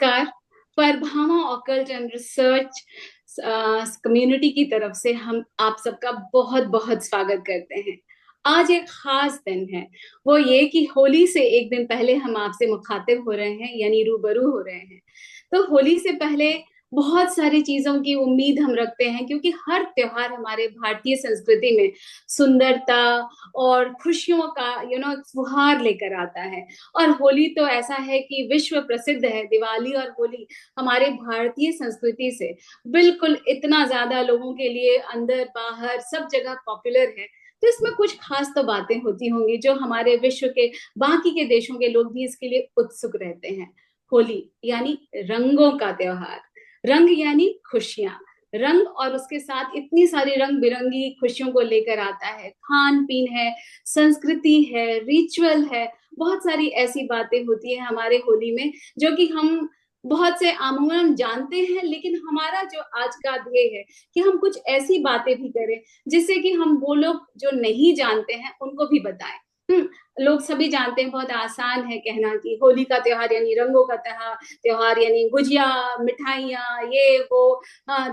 नमस्कार। परभामा occult and research community की तरफ से हम आप सबका बहुत बहुत स्वागत करते हैं। आज एक खास दिन है। वो ये कि होली से एक दिन पहले हम आपसे मुखातिब हो रहे हैं, यानी रूबरू हो रहे हैं। तो होली से पहले बहुत सारी चीजों की उम्मीद हम रखते हैं, क्योंकि हर त्योहार हमारे भारतीय संस्कृति में सुंदरता और खुशियों का फुहार लेकर आता है। और होली तो ऐसा है कि विश्व प्रसिद्ध है। दिवाली और होली हमारे भारतीय संस्कृति से बिल्कुल इतना ज्यादा लोगों के लिए अंदर बाहर सब जगह पॉपुलर है। तो इसमें कुछ खास तो बातें होती होंगी जो हमारे विश्व के बाकी के देशों के लोग भी इसके लिए उत्सुक रहते हैं। होली यानी रंगों का त्योहार। रंग यानी खुशियां। रंग और उसके साथ इतनी सारी रंग बिरंगी खुशियों को लेकर आता है। खान पीन है, संस्कृति है, रिचुअल है। बहुत सारी ऐसी बातें होती है हमारे होली में जो कि हम बहुत से आमूमन जानते हैं, लेकिन हमारा जो आज का ध्येय है कि हम कुछ ऐसी बातें भी करें जिससे कि हम वो लोग जो नहीं जानते हैं उनको भी बताएं। लोग सभी जानते हैं, बहुत आसान है कहना कि होली का त्योहार यानी रंगों का त्योहार। त्योहार यानी गुजिया, मिठाइयाँ, ये वो,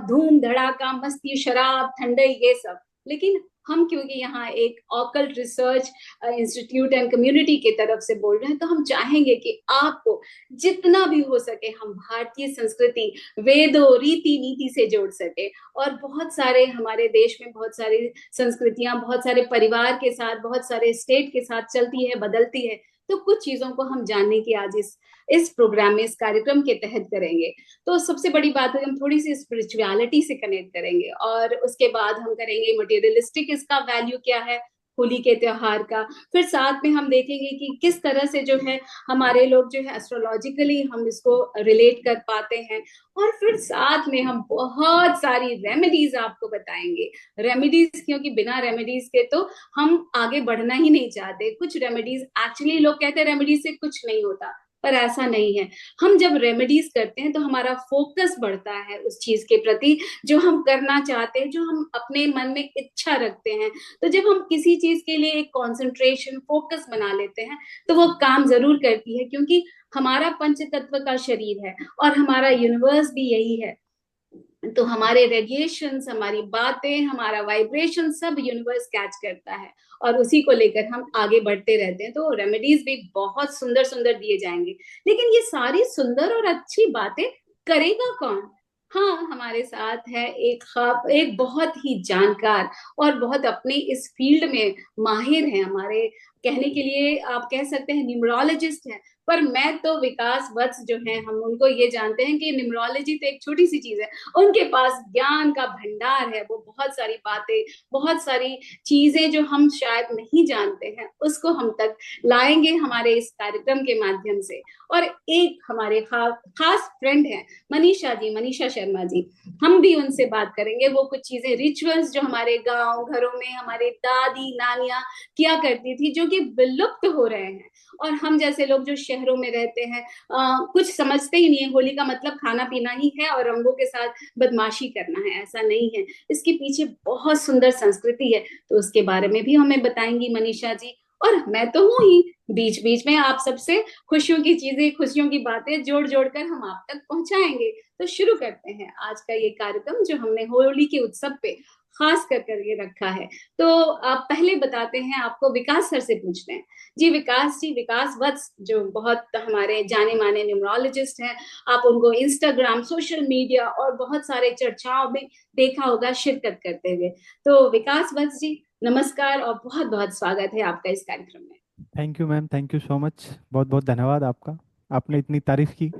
धूम धड़ाका, मस्ती, शराब, ठंडई, ये सब। लेकिन हम क्योंकि यहाँ एक occult research institute and community की तरफ से बोल रहे हैं, तो हम चाहेंगे कि आपको जितना भी हो सके हम भारतीय संस्कृति वेदों रीति नीति से जोड़ सके। और बहुत सारे हमारे देश में बहुत सारी संस्कृतियां बहुत सारे परिवार के साथ, बहुत सारे स्टेट के साथ चलती है, बदलती है। तो कुछ चीजों को हम जानने की आज इस प्रोग्राम में, इस कार्यक्रम के तहत करेंगे। तो सबसे बड़ी बात है, हम थोड़ी सी स्पिरिचुअलिटी से कनेक्ट करेंगे, और उसके बाद हम करेंगे मटेरियलिस्टिक इसका वैल्यू क्या है होली के त्योहार का। फिर साथ में हम देखेंगे कि किस तरह से जो है हमारे लोग जो है एस्ट्रोलॉजिकली हम इसको रिलेट कर पाते हैं। और फिर साथ में हम बहुत सारी रेमेडीज आपको बताएंगे। रेमेडीज क्योंकि बिना रेमेडीज के तो हम आगे बढ़ना ही नहीं चाहते। कुछ रेमेडीज, एक्चुअली लोग कहते हैं रेमेडीज से कुछ नहीं होता, पर ऐसा नहीं है। हम जब रेमेडीज करते हैं तो हमारा फोकस बढ़ता है उस चीज के प्रति जो हम करना चाहते हैं, जो हम अपने मन में इच्छा रखते हैं। तो जब हम किसी चीज के लिए एक कंसंट्रेशन, फोकस बना लेते हैं, तो वो काम जरूर करती है, क्योंकि हमारा पंच तत्व का शरीर है और हमारा यूनिवर्स भी यही है। तो हमारे रेडिएशंस, हमारी बातें, हमारा वाइब्रेशन सब यूनिवर्स कैच करता है, और उसी को लेकर हम आगे बढ़ते रहते हैं। तो रेमेडीज भी बहुत सुंदर सुंदर दिए जाएंगे। लेकिन ये सारी सुंदर और अच्छी बातें करेगा कौन? हाँ, हमारे साथ है एक बहुत ही जानकार और बहुत अपने इस फील्ड में माहिर है। हमारे कहने के लिए आप कह सकते हैं न्यूमरोलॉजिस्ट है। पर मैं तो विकास वत्स जो है, हम उनको ये जानते हैं कि न्यूमरोलॉजी तो एक छोटी सी चीज है, उनके पास ज्ञान का भंडार है। वो बहुत सारी बातें, बहुत सारी चीजें जो हम शायद नहीं जानते हैं, उसको हम तक लाएंगे हमारे इस कार्यक्रम के माध्यम से। और एक हमारे खास फ्रेंड है मनीषा जी, मनीषा शर्मा जी। हम भी उनसे बात करेंगे। वो कुछ चीजें, रिचुअल्स जो हमारे गांव घरों में हमारे दादी नानियां किया करती थी, जो कि विलुप्त हो रहे हैं। और हम जैसे लोग जो शहरों में रहते हैं, कुछ समझते ही नहीं है। होली का मतलब खाना पीना ही है और रंगों के साथ बदमाशी करना है, ऐसा नहीं है। इसके पीछे बहुत सुंदर संस्कृति है। तो उसके बारे में भी हमें बताएंगी मनीषा जी। और मैं तो हूं ही, बीच बीच में आप सबसे खुशियों की चीजें, खुशियों की बातें जोड़ जोड़ कर हम आप तक पहुंचाएंगे। तो शुरू करते हैं आज का ये कार्यक्रम जो हमने होली के उत्सव पे खास कर करके रखा है। तो आप पहले बताते हैं, आपको विकास सर से पूछते हैं। जी विकास जी, विकास वत्स जो बहुत हमारे जाने माने न्यूमरोलॉजिस्ट हैं। आप उनको इंस्टाग्राम, सोशल मीडिया और बहुत सारे चर्चाओं में देखा होगा शिरकत करते हुए। तो विकास वत्स जी, नमस्कार और बहुत बहुत स्वागत है आपका इस कार्यक्रम में। Thank you ma'am, thank you so much. बहुत बहुत धन्यवाद आपका। आपने इतनी तारीफ की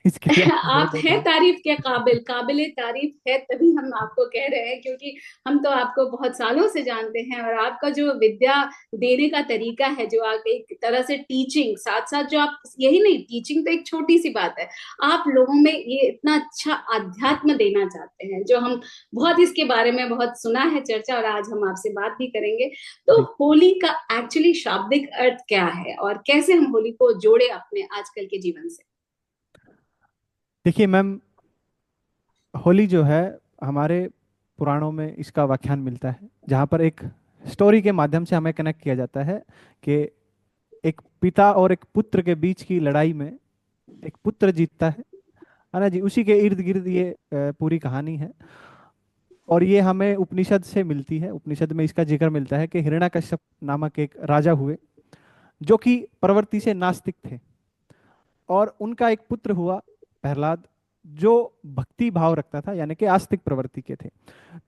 इसके लिए आपका बहुत आप बहुत हैं धन्यवाद। तारीफ के काबिल, काबिले तारीफ है, तभी हम आपको कह रहे हैं, क्योंकि हम तो आपको बहुत सालों से जानते हैं। और आपका जो विद्या देने का तरीका है, जो आप एक तरह से टीचिंग, साथ साथ जो आप, यही नहीं, टीचिंग तो एक छोटी सी बात है, आप लोगों में ये इतना अच्छा अध्यात्म देना चाहते हैं, जो हम बहुत इसके बारे में बहुत सुना है चर्चा, और आज हम आपसे बात भी करेंगे। तो जी, होली का एक्चुअली शाब्दिक अर्थ क्या है, और कैसे हम होली को जोड़े अपने आजकल के जीवन से? देखिए मैम, होली जो है, हमारे पुराणों में इसका व्याख्यान मिलता है, जहाँ पर एक स्टोरी के माध्यम से हमें कनेक्ट किया जाता है कि एक पिता और एक पुत्र के बीच की लड़ाई में एक पुत्र जीतता है है ना जी। उसी के इर्द गिर्द ये पूरी कहानी है। और ये हमें उपनिषद से मिलती है। उपनिषद में इसका जिक्र मिलता है कि हिरण्यकश्यप नामक एक राजा हुए, जो कि प्रवृत्ति से नास्तिक थे। और उनका एक पुत्र हुआ प्रहलाद, जो भक्ति भाव रखता था, यानी कि आस्तिक प्रवृत्ति के थे।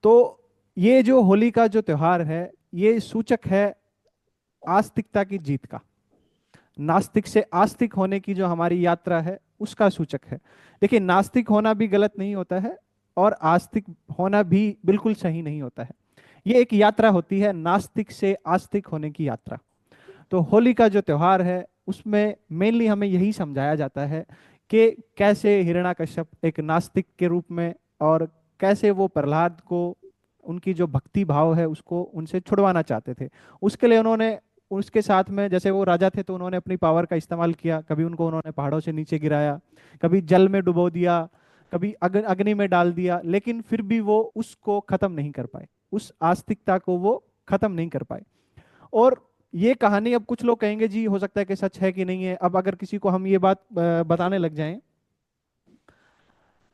तो ये जो होली का जो त्योहार है, ये सूचक है आस्तिकता की जीत का। नास्तिक से आस्तिक होने की जो हमारी यात्रा है, उसका सूचक है। देखिए, नास्तिक होना भी गलत नहीं होता है, और आस्तिक होना भी बिल्कुल सही नहीं होता है। ये एक यात्रा होती है, नास्तिक से आस्तिक होने की यात्रा। तो होली का जो त्योहार है, उसमें मेनली हमें यही समझाया जाता है कि कैसे हिरण्यकश्यप एक नास्तिक के रूप में, और कैसे वो प्रहलाद को, उनकी जो भक्ति भाव है उसको उनसे छुड़वाना चाहते थे। उसके लिए उन्होंने, उसके साथ में, जैसे वो राजा थे तो उन्होंने अपनी पावर का इस्तेमाल किया। कभी उनको उन्होंने पहाड़ों से नीचे गिराया, कभी जल में डुबो दिया, कभी अग्नि में डाल दिया, लेकिन फिर भी वो उसको खत्म नहीं कर पाए। उस आस्तिकता को वो खत्म नहीं कर पाए। और ये कहानी, अब कुछ लोग कहेंगे जी हो सकता है कि सच है कि नहीं है। अब अगर किसी को हम ये बात बताने लग जाएं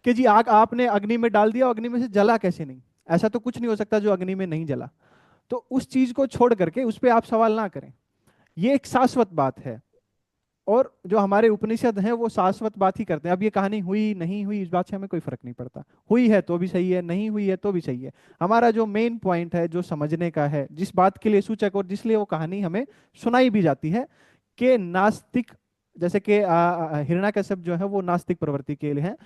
कि जी आग आपने अग्नि में डाल दिया, अग्नि में से जला कैसे नहीं, ऐसा तो कुछ नहीं हो सकता जो अग्नि में नहीं जला, तो उस चीज को छोड़ करके उस पर आप सवाल ना करें। ये एक शाश्वत बात है। और जो हमारे उपनिषद हैं वो शाश्वत बात ही करते हैं। अब ये कहानी हुई नहीं हुई, इस बात से हमें कोई फर्क नहीं पड़ता। हुई है तो भी सही है, नहीं हुई है तो भी सही है। हमारा जो मेन पॉइंट है, जो समझने का है, जिस बात के लिए सूचक और जिसलिए वो कहानी हमें सुनाई भी जाती है, कि नास्तिक, जैसे कि हिरण्यकश्यप जो है वो नास्तिक प्रवृत्ति के लिए है।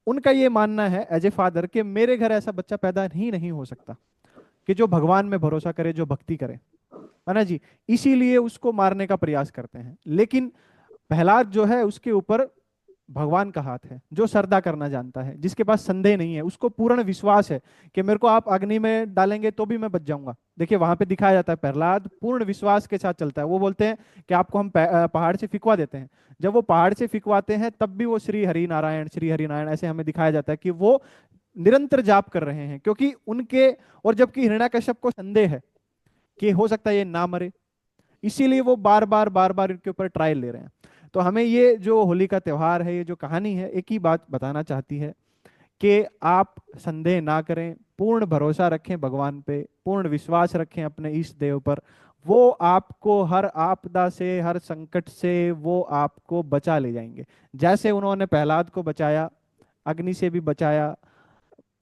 उनका ये मानना है एज ए फादर कि मेरे घर ऐसा बच्चा पैदा ही नहीं हो सकता कि जो भगवान में भरोसा करे, जो भक्ति करे, है ना जी। इसीलिए उसको मारने का प्रयास करते हैं। लेकिन प्रहलाद जो है, उसके ऊपर भगवान का हाथ है, जो श्रद्धा करना जानता है, जिसके पास संदेह नहीं है, उसको पूर्ण विश्वास है कि मेरे को आप अग्नि में डालेंगे तो भी मैं बच जाऊंगा। देखिए, वहां पे दिखाया जाता है प्रहलाद पूर्ण विश्वास के साथ चलता है। वो बोलते हैं कि आपको हम पहाड़ से फिकवा देते हैं। जब वो पहाड़ से फिकवाते हैं, तब भी वो श्री हरि नारायण, श्री हरि नारायण ऐसे हमें दिखाया जाता है कि वो निरंतर जाप कर रहे हैं, क्योंकि उनके, और जबकि हिरण्यकश्यप को संदेह है कि हो सकता है ये ना मरे, इसीलिए वो बार बार बार बार इनके ऊपर ट्रायल ले रहे हैं। तो हमें ये जो होली का त्योहार है, ये जो कहानी है, एक ही बात बताना चाहती है कि आप संदेह ना करें, पूर्ण भरोसा रखें भगवान पे, पूर्ण विश्वास रखें अपने इष्ट देव पर। वो आपको हर आपदा से, हर संकट से वो आपको बचा ले जाएंगे। जैसे उन्होंने प्रहलाद को बचाया, अग्नि से भी बचाया,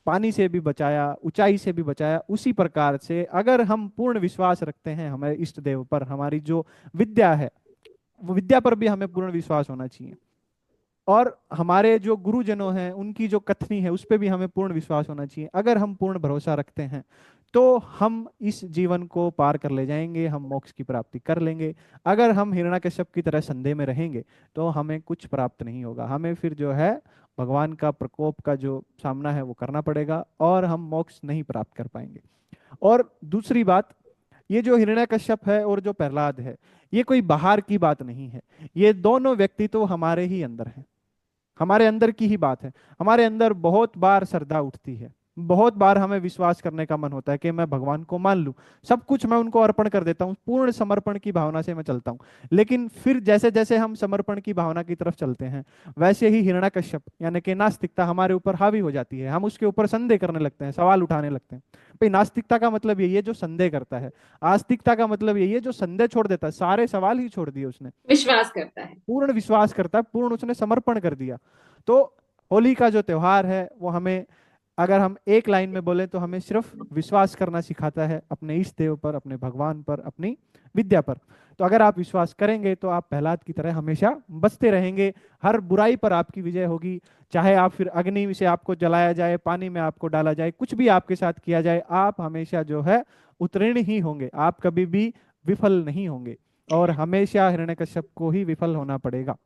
पानी से भी बचाया, ऊंचाई से भी बचाया, उसी प्रकार से अगर हम पूर्ण विश्वास रखते हैं हमारे इष्ट देव पर, हमारी जो विद्या है, वो विद्या पर भी हमें पूर्ण विश्वास होना चाहिए। और हमारे जो गुरुजनों हैं, उनकी जो कथनी है, उस पर भी हमें पूर्ण विश्वास होना चाहिए। अगर हम पूर्ण भरोसा रखते हैं, तो हम इस जीवन को पार कर ले जाएंगे, हम मोक्ष की प्राप्ति कर लेंगे। अगर हम हिरण्यकश्यप की तरह संदेह में रहेंगे, तो हमें कुछ प्राप्त नहीं होगा। हमें फिर जो है भगवान का प्रकोप का जो सामना है वो करना पड़ेगा, और हम मोक्ष नहीं प्राप्त कर पाएंगे। और दूसरी बात, ये जो हिरण्यकश्यप है और जो प्रहलाद है, ये कोई बाहर की बात नहीं है। ये दोनों व्यक्ति तो हमारे ही अंदर हैं, हमारे अंदर की ही बात है। हमारे अंदर बहुत बार श्रद्धा उठती है, बहुत बार हमें विश्वास करने का मन होता है कि मैं भगवान को मान लूं, सब कुछ मैं उनको अर्पण कर देता हूँ, पूर्ण समर्पण की भावना से मैं चलता हूँ। लेकिन फिर जैसे जैसे हम समर्पण की भावना की तरफ चलते हैं, वैसे ही हिरण्यकश्यप यानी कि नास्तिकता हमारे ऊपर हावी हो जाती है। हम उसके ऊपर संदेह करने लगते हैं, सवाल उठाने लगते हैं। भाई, नास्तिकता का मतलब यही है जो संदेह करता है। आस्तिकता का मतलब यही है जो संदेह छोड़ देता है, सारे सवाल ही छोड़ दिए उसने, विश्वास करता है। पूर्ण विश्वास करता है, पूर्ण उसने समर्पण कर दिया। तो होली का जो त्योहार है वो हमें, अगर हम एक लाइन में बोले, तो हमें सिर्फ विश्वास करना सिखाता है अपने इष्ट देव पर, अपने भगवान पर, अपनी विद्या पर। तो अगर आप विश्वास करेंगे, तो आप प्रहलाद की तरह हमेशा बचते रहेंगे। हर बुराई पर आपकी विजय होगी। चाहे आप फिर अग्नि से आपको जलाया जाए, पानी में आपको डाला जाए, कुछ भी आपके साथ किया जाए, आप हमेशा जो है उत्तीर्ण ही होंगे, आप कभी भी विफल नहीं होंगे। और हमेशा हिरण्यकश्यप को ही विफल होना पड़ेगा।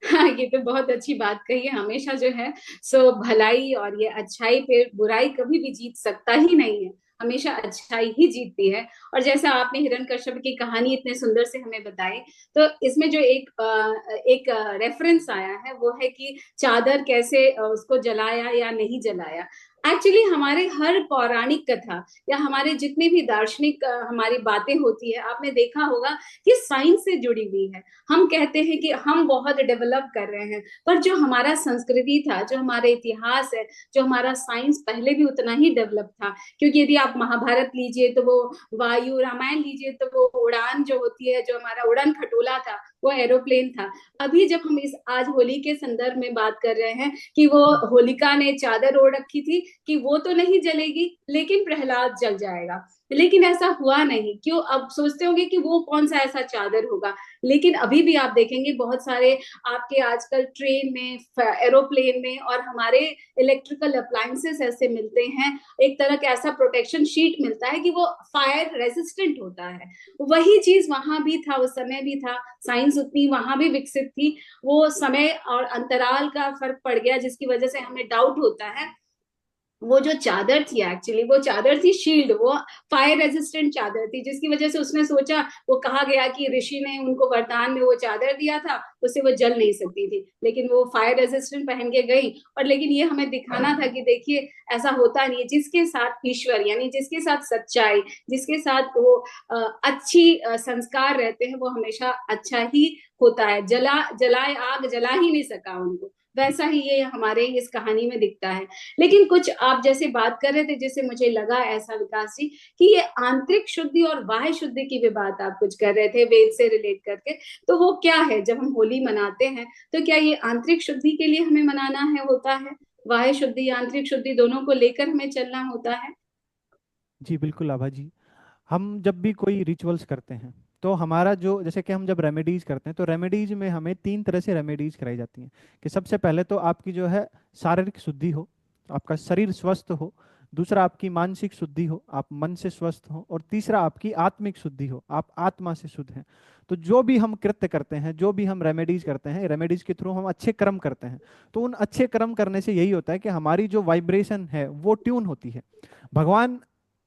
हाँ, ये तो बहुत अच्छी बात कही है। हमेशा जो है सो भलाई और ये अच्छाई पे बुराई कभी भी जीत सकता ही नहीं है। हमेशा अच्छाई ही जीतती है। और जैसा आपने हिरण्यकश्यप की कहानी इतने सुंदर से हमें बताई, तो इसमें जो एक रेफरेंस आया है वो है कि चादर कैसे उसको जलाया या नहीं जलाया। एक्चुअली हमारे हर पौराणिक कथा या हमारे जितने भी दार्शनिक हमारी बातें होती है, आपने देखा होगा कि साइंस से जुड़ी हुई है। हम कहते हैं कि हम बहुत डेवलप कर रहे हैं, पर जो हमारा संस्कृति था, जो हमारा इतिहास है, जो हमारा साइंस पहले भी उतना ही डेवलप था। क्योंकि यदि आप महाभारत लीजिए तो वो वायु, रामायण लीजिए तो वो उड़ान जो होती है, जो हमारा उड़न खटोला था, वो एरोप्लेन था। अभी जब हम इस आज होली के संदर्भ में बात कर रहे हैं कि वो होलिका ने चादर ओढ़ रखी थी कि वो तो नहीं जलेगी लेकिन प्रहलाद जल जाएगा, लेकिन ऐसा हुआ नहीं। क्यों? अब सोचते होंगे कि वो कौन सा ऐसा चादर होगा, लेकिन अभी भी आप देखेंगे बहुत सारे आपके आजकल ट्रेन में, एरोप्लेन में और हमारे इलेक्ट्रिकल अप्लायंसेस ऐसे मिलते हैं, एक तरह का ऐसा प्रोटेक्शन शीट मिलता है कि वो फायर रेजिस्टेंट होता है। वही चीज वहां भी था, उस समय भी था, साइंस उतनी वहां भी विकसित थी। वो समय और अंतराल का फर्क पड़ गया जिसकी वजह से हमें डाउट होता है। वो जो चादर थी, एक्चुअली वो चादर थी शील्ड, वो फायर रेजिस्टेंट चादर थी, जिसकी वजह से उसने सोचा, वो कहा गया कि ऋषि ने उनको वरदान में वो चादर दिया था, उससे वो जल नहीं सकती थी, लेकिन वो फायर रेजिस्टेंट पहन के गई। और लेकिन ये हमें दिखाना था कि देखिए ऐसा होता नहीं है, जिसके साथ ईश्वर यानी जिसके साथ सच्चाई, जिसके साथ वो अच्छी संस्कार रहते हैं, वो हमेशा अच्छा ही होता है। जलाए आग जला ही नहीं सका उनको, वैसा ही ये हमारे इस कहानी में दिखता है। लेकिन कुछ आप जैसे बात कर रहे थे, जैसे मुझे लगा ऐसा विकास जी कि ये आंतरिक शुद्धि और बाह्य शुद्धि की भी बात आप कुछ कर रहे थे वेद से रिलेट करके, तो वो क्या है? जब हम होली मनाते हैं तो क्या ये आंतरिक शुद्धि के लिए हमें मनाना है, होता है? बाह्य शुद्धि आंतरिक शुद्धि दोनों को लेकर हमें चलना होता है? जी बिल्कुल आभा जी। हम जब भी कोई रिचुअल्स करते हैं तो हमारा जो, जैसे कि हम जब रेमेडीज करते हैं तो रेमेडीज में हमें तीन तरह से रेमेडीज कराई जाती हैं। कि सबसे पहले तो आपकी जो है शारीरिक शुद्धि हो, आपका शरीर स्वस्थ हो। दूसरा आपकी मानसिक शुद्धि हो, आप मन से स्वस्थ हो। और तीसरा आपकी आत्मिक शुद्धि हो, आप आत्मा से शुद्ध हैं। तो जो भी हम कृत्य करते हैं, जो भी हम रेमेडीज करते हैं, रेमेडीज के थ्रू हम अच्छे कर्म करते हैं। तो उन अच्छे कर्म करने से यही होता है कि हमारी जो वाइब्रेशन है वो ट्यून होती है। भगवान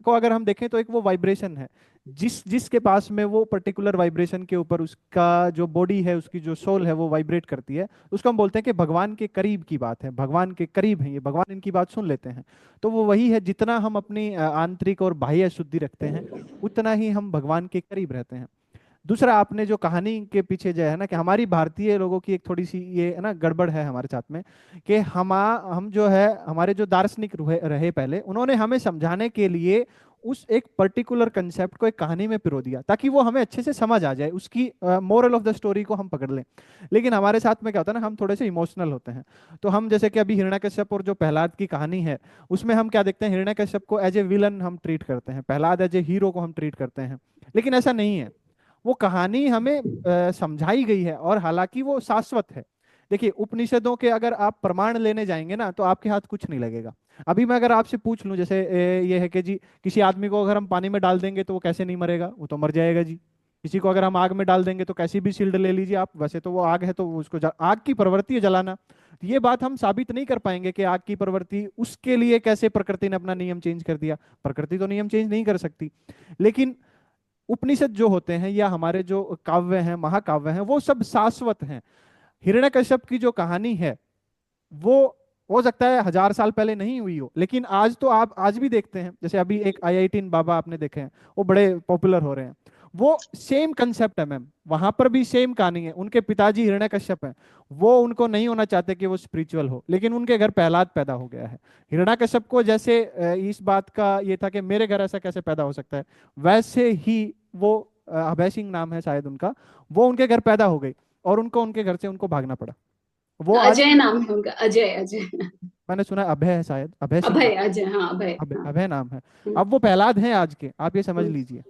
को अगर हम देखें तो एक वो वाइब्रेशन है, जिसके पास में वो पर्टिकुलर वाइब्रेशन के ऊपर उसका जो बॉडी है, उसकी जो सोल है वो वाइब्रेट करती है, उसको हम बोलते हैं कि भगवान के करीब की बात है, भगवान के करीब है ये, भगवान इनकी बात सुन लेते हैं। तो वो वही है, जितना हम अपनी आंतरिक और बाह्य शुद्धि रखते हैं उतना ही हम भगवान के करीब रहते हैं। दूसरा, आपने जो कहानी के पीछे जो है ना, कि हमारी भारतीय लोगों की एक थोड़ी सी ये है ना गड़बड़ है हमारे साथ में, कि हम जो है, हमारे जो दार्शनिक रहे पहले, उन्होंने हमें समझाने के लिए उस एक पर्टिकुलर कंसेप्ट को एक कहानी में पिरो दिया ताकि वो हमें अच्छे से समझ आ जाए, उसकी मोरल ऑफ द स्टोरी को हम पकड़ लें। लेकिन हमारे साथ में क्या होता है ना, हम थोड़े से इमोशनल होते हैं। तो हम जैसे कि अभी हिरण्यकश्यप और जो प्रहलाद की कहानी है, उसमें हम क्या देखते हैं, हिरण्यकश्यप को एज ए विलन हम ट्रीट करते हैं, प्रहलाद एज ए हीरो को हम ट्रीट करते हैं। लेकिन ऐसा नहीं है। वो कहानी हमें समझाई गई है और हालांकि वो शाश्वत है। देखिए, उपनिषदों के अगर आप प्रमाण लेने जाएंगे ना तो आपके हाथ कुछ नहीं लगेगा। अभी मैं अगर आपसे पूछ लूं, जैसे ये है कि जी किसी आदमी को अगर हम पानी में डाल देंगे तो वो कैसे नहीं मरेगा, वो तो मर जाएगा जी। किसी को अगर हम आग में डाल देंगे तो कैसी भी शील्ड ले लीजिए आप, वैसे तो वो आग है, तो वो उसको आग की प्रवृत्ति है जलाना। तो ये बात हम साबित नहीं कर पाएंगे कि आग की प्रवृत्ति, उसके लिए कैसे प्रकृति ने अपना नियम चेंज कर दिया। प्रकृति तो नियम चेंज नहीं कर सकती। लेकिन उपनिषद जो होते हैं या हमारे जो काव्य हैं, महाकाव्य हैं, वो सब शाश्वत हैं। हिरण्यकश्यप की जो कहानी है वो हो सकता है 1000 साल पहले नहीं हुई हो, लेकिन आज तो आप आज भी देखते हैं, जैसे अभी एक IIT बाबा आपने देखे हैं, वो बड़े पॉपुलर हो रहे हैं। वो सेम कंसेप्ट है मैम, वहां पर भी सेम कहानी है। उनके पिताजी हिरण्यकश्यप हैं, वो उनको नहीं होना चाहते कि वो स्पिरिचुअल हो, लेकिन उनके घर प्रहलाद पैदा हो गया है। हिरण्यकश्यप को जैसे इस बात का ये था कि मेरे घर ऐसा कैसे पैदा हो सकता है, वैसे ही वो अभय सिंह नाम है शायद उनका, वो उनके घर पैदा हो गई और उनको उनके घर से उनको भागना पड़ा। वो आज, अजय नाम है उनका, अजय अजय। मैंने सुना है अभय है, शायद अभय सिंह नाम। अभय, अजय, हाँ अभय, अभय, हाँ। अभय नाम है। हम्म, अब वो प्रहलाद हैं आज के, आप ये समझ हम्म, लीजिए।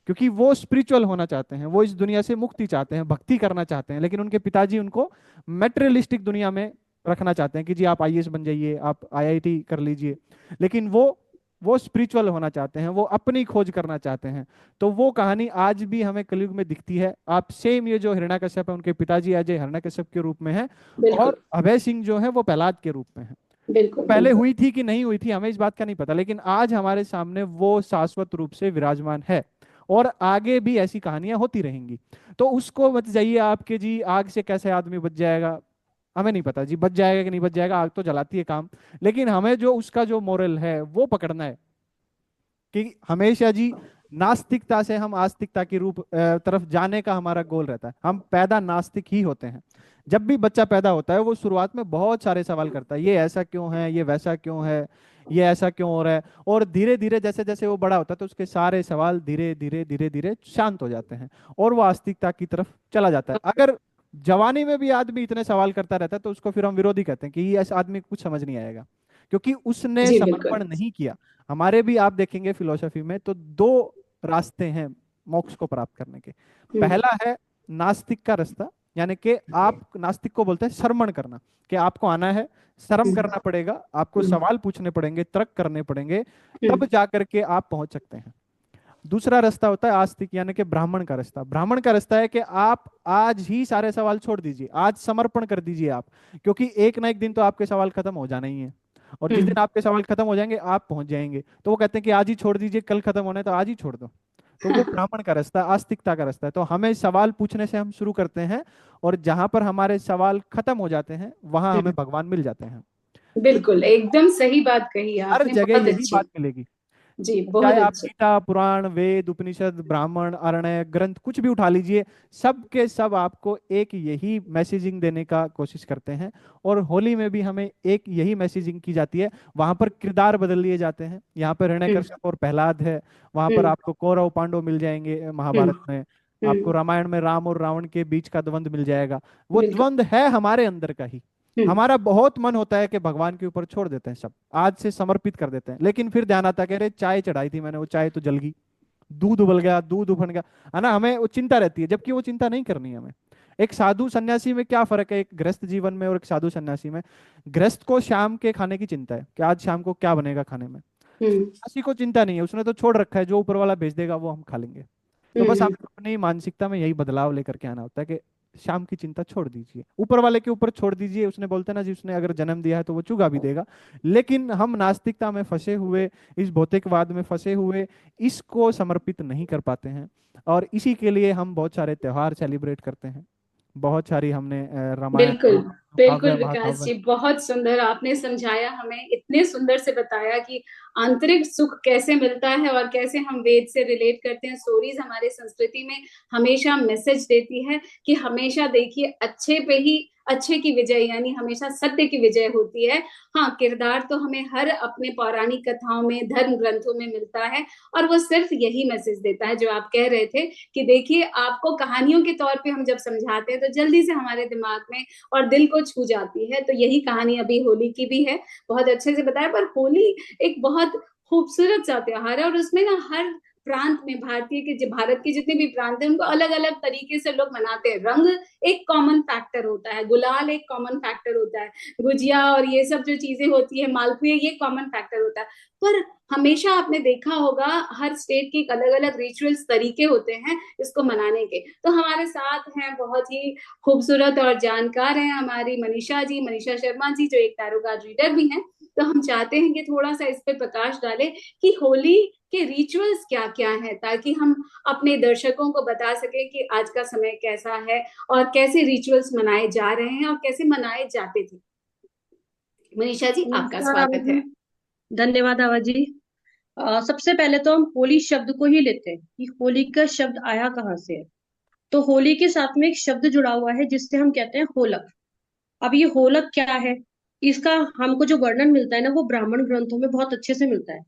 क्योंकि वो स्पिरिचुअल होना चाहते हैं, वो इस दुनिया से मुक्ति चाहते हैं, भक्ति करना चाहते हैं, लेकिन उनके पिताजी उनको मेटेरियलिस्टिक दुनिया में रखना चाहते हैं कि जी आप IAS बन जाइए, आप IIT कर लीजिए। लेकिन वो स्पिरिचुअल होना चाहते हैं, वो अपनी खोज करना चाहते हैं। तो वो कहानी आज भी हमें कलयुग में दिखती है। आप सेम, ये जो हिरण्यकश्यप है उनके पिताजी अजय हिरण्यकश्यप के रूप में है, बिल्कुल, और अभय सिंह जो है वो प्रहलाद के रूप में है। वो बिल्कुल, पहले बिल्कुल। हुई थी कि नहीं हुई थी हमें इस बात का नहीं पता, लेकिन आज हमारे सामने वो शाश्वत रूप से विराजमान है। और आगे भी ऐसी कहानियां होती रहेंगी। तो उसको मत जाइए आपके जी आग से कैसे आदमी बच जाएगा, हमें नहीं पता जी बच जाएगा कि नहीं बच जाएगा, आग तो जलाती है काम। लेकिन हमें जो उसका जो मोरल है वो पकड़ना है कि हमेशा जी नास्तिकता से हम आस्तिकता की तरफ जाने का हमारा गोल रहता है। हम पैदा नास्तिक ही होते हैं। जब भी बच्चा पैदा होता है वो शुरुआत में बहुत सारे सवाल करता है, ये ऐसा क्यों है, ये वैसा क्यों है, ये ऐसा क्यों हो रहा है। और धीरे धीरे जैसे जैसे वो बड़ा होता है तो उसके सारे सवाल धीरे धीरे धीरे धीरे शांत हो जाते हैं और वो आस्तिकता की तरफ चला जाता है। अगर जवानी में भी आदमी इतने सवाल करता रहता है तो उसको फिर हम विरोधी कहते हैं कि ये ऐसा आदमी को कुछ समझ नहीं आएगा, क्योंकि उसने जी बिल्कुल। समर्पण नहीं किया। हमारे भी आप देखेंगे फिलोसफी में तो दो रास्ते हैं मोक्ष को प्राप्त करने के। हम्म। पहला है नास्तिक का रास्ता, यानी कि आप नास्तिक को बोलते हैं श्रवण करना, कि आपको आना है, श्रम हम्म। करना पड़ेगा, आपको हम्म। सवाल पूछने पड़ेंगे, तर्क करने पड़ेंगे, तब हम्म। जा करके आप पहुंच सकते हैं। दूसरा रास्ता होता है आस्तिक, यानी कि ब्राह्मण का रास्ता। ब्राह्मण का रास्ता है कि आप आज ही सारे सवाल छोड़ दीजिए, आज समर्पण कर दीजिए आप, क्योंकि एक ना एक दिन तो आपके सवाल खत्म हो जाना ही है। और जिस दिन हम्म। आपके सवाल खत्म हो जाएंगे आप पहुंच जाएंगे। तो वो कहते हैं कि आज ही छोड़ दीजिए, कल खत्म होना है तो आज ही छोड़ दो। तो वो ब्राह्मण का रास्ता, आस्तिकता का रास्ता है। तो हमें सवाल पूछने से हम शुरू करते हैं, और जहां पर हमारे सवाल खत्म हो जाते हैं वहां हमें हम्म। भगवान मिल जाते हैं। तो बिल्कुल एकदम सही बात कही हर आपने, जगह बहुत यही अच्छी। बात मिलेगी। जी बहुत चाहे आप अच्छे। गीता, पुराण, वेद, उपनिषद, ब्राह्मण, अरण्य ग्रंथ कुछ भी उठा लीजिए, सब के सब आपको एक यही मैसेजिंग देने का कोशिश करते हैं। और होली में भी हमें एक यही मैसेजिंग की जाती है। वहां पर किरदार बदल लिए जाते हैं, यहाँ पर हम्म। हिरण्यकश्यप और प्रहलाद है, वहां पर हम्म। आपको कौरव पांडव मिल जाएंगे हम्म। महाभारत में। आपको हम्म। रामायण में राम और रावण के बीच का द्वंद्व मिल जाएगा। वो बिल्कुल। द्वंद्व है हमारे अंदर का ही। हम्म। हमारा बहुत मन होता है कि भगवान के ऊपर छोड़ देते हैं सब, आज से समर्पित कर देते हैं, लेकिन फिर ध्यान आता है कि अरे चाय चढ़ाई थी मैंने, वो चाय तो जल गई, दूध उबल गया, दूध उफन गया, है ना। हमें वो चिंता रहती है, जबकि वो चिंता नहीं करनी है हमें। एक साधु सन्यासी में क्या फर्क है, एक गृहस्थ जीवन में और एक साधु सन्यासी में? गृहस्थ को शाम के खाने की चिंता है कि आज शाम को क्या बनेगा खाने में। हम्म। सन्यासी को चिंता नहीं है, उसने तो छोड़ रखा है, जो ऊपर वाला भेज देगा वो हम खा लेंगे। तो बस हम्म। हमें अपनी मानसिकता में यही बदलाव लेकर के आना होता है कि शाम की चिंता छोड़ दीजिए, ऊपर वाले के ऊपर छोड़ दीजिए। उसने बोलते हैं ना जी, उसने अगर जन्म दिया है तो वो चुगा भी देगा। लेकिन हम नास्तिकता में फंसे हुए, इस भौतिकवाद में फंसे हुए, इसको समर्पित नहीं कर पाते हैं। और इसी के लिए हम बहुत सारे त्योहार सेलिब्रेट करते हैं। बहुत सारी हमने रामायण, बिल्कुल। बिल्कुल काव्य, विकास महाकाव्य। जी, बहुत सुंदर आपने समझाया, हमें इतने सुंदर से बताया कि आंतरिक सुख कैसे मिलता है और कैसे हम वेद से रिलेट करते हैं। स्टोरीज हमारे संस्कृति में हमेशा मैसेज देती है कि हमेशा देखिए अच्छे पे ही, अच्छे की विजय, यानी हमेशा सत्य की विजय होती है। हाँ, किरदार तो हमें हर अपने पौराणिक कथाओं में, धर्म ग्रंथों में मिलता है, और वो सिर्फ यही मैसेज देता है जो आप कह रहे थे कि देखिए आपको कहानियों के तौर पे हम जब समझाते हैं तो जल्दी से हमारे दिमाग में और दिल को छू जाती है। तो यही कहानी अभी होली की भी है, बहुत अच्छे से बताया। पर होली एक बहुत खूबसूरत सा त्योहार है, और उसमें ना हर प्रांत में, भारतीय के भारत के जितने भी प्रांत हैं उनको अलग अलग तरीके से लोग मनाते हैं। रंग एक कॉमन फैक्टर होता है, गुलाल एक कॉमन फैक्टर होता है, गुजिया और ये सब जो चीजें होती है, मालपुए, ये कॉमन फैक्टर होता है। पर हमेशा आपने देखा होगा हर स्टेट के एक अलग अलग रिचुअल्स, तरीके होते हैं इसको मनाने के। तो हमारे साथ हैं बहुत ही खूबसूरत और जानकार हैं हमारी मनीषा जी, मनीषा शर्मा जी, जो एक टैरो कार्ड रीडर भी हैं। तो हम चाहते हैं कि थोड़ा सा इस पे प्रकाश डालें कि होली के रिचुअल्स क्या क्या है, ताकि हम अपने दर्शकों को बता सकें कि आज का समय कैसा है और कैसे रिचुअल्स मनाए जा रहे हैं और कैसे मनाए जाते थे। मनीषा जी, आपका नमस्कार आवा स्वागत जी। है। धन्यवाद आवा जी। सबसे पहले तो हम होली शब्द को ही लेते हैं कि होली का शब्द आया कहाँ से है। तो होली के साथ में एक शब्द जुड़ा हुआ है जिससे हम कहते हैं होलक। अब ये होलक क्या है, इसका हमको जो वर्णन मिलता है ना, वो ब्राह्मण ग्रंथों में बहुत अच्छे से मिलता है।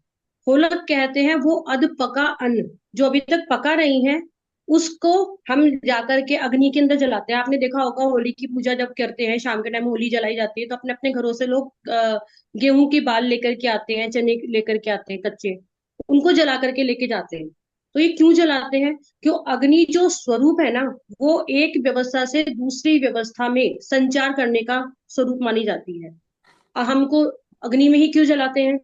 होलक कहते हैं वो अध पका अन्न जो अभी तक पका नहीं है, उसको हम जाकर के अग्नि के अंदर जलाते हैं। आपने देखा होगा होली की पूजा जब करते हैं, शाम के टाइम होली जलाई जाती है, तो अपने अपने घरों से लोग गेहूं की बाल लेकर के आते हैं, चने लेकर के आते हैं कच्चे, उनको जला करके लेके जाते हैं। तो ये क्यों जलाते हैं? क्यों? अग्नि जो स्वरूप है ना, वो एक व्यवस्था से दूसरी व्यवस्था में संचार करने का स्वरूप मानी जाती है। हमको अग्नि में ही क्यों जलाते हैं?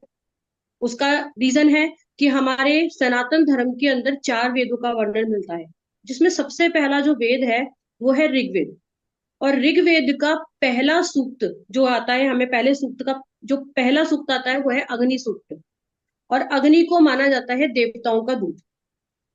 उसका रीजन है कि हमारे सनातन धर्म के अंदर चार वेदों का वर्णन मिलता है, जिसमें सबसे पहला जो वेद है वो है ऋग्वेद। और ऋग्वेद का पहला सूक्त जो आता है, हमें पहले सूक्त का जो पहला सूक्त आता है वो है अग्नि सूक्त। और अग्नि को माना जाता है देवताओं का दूत,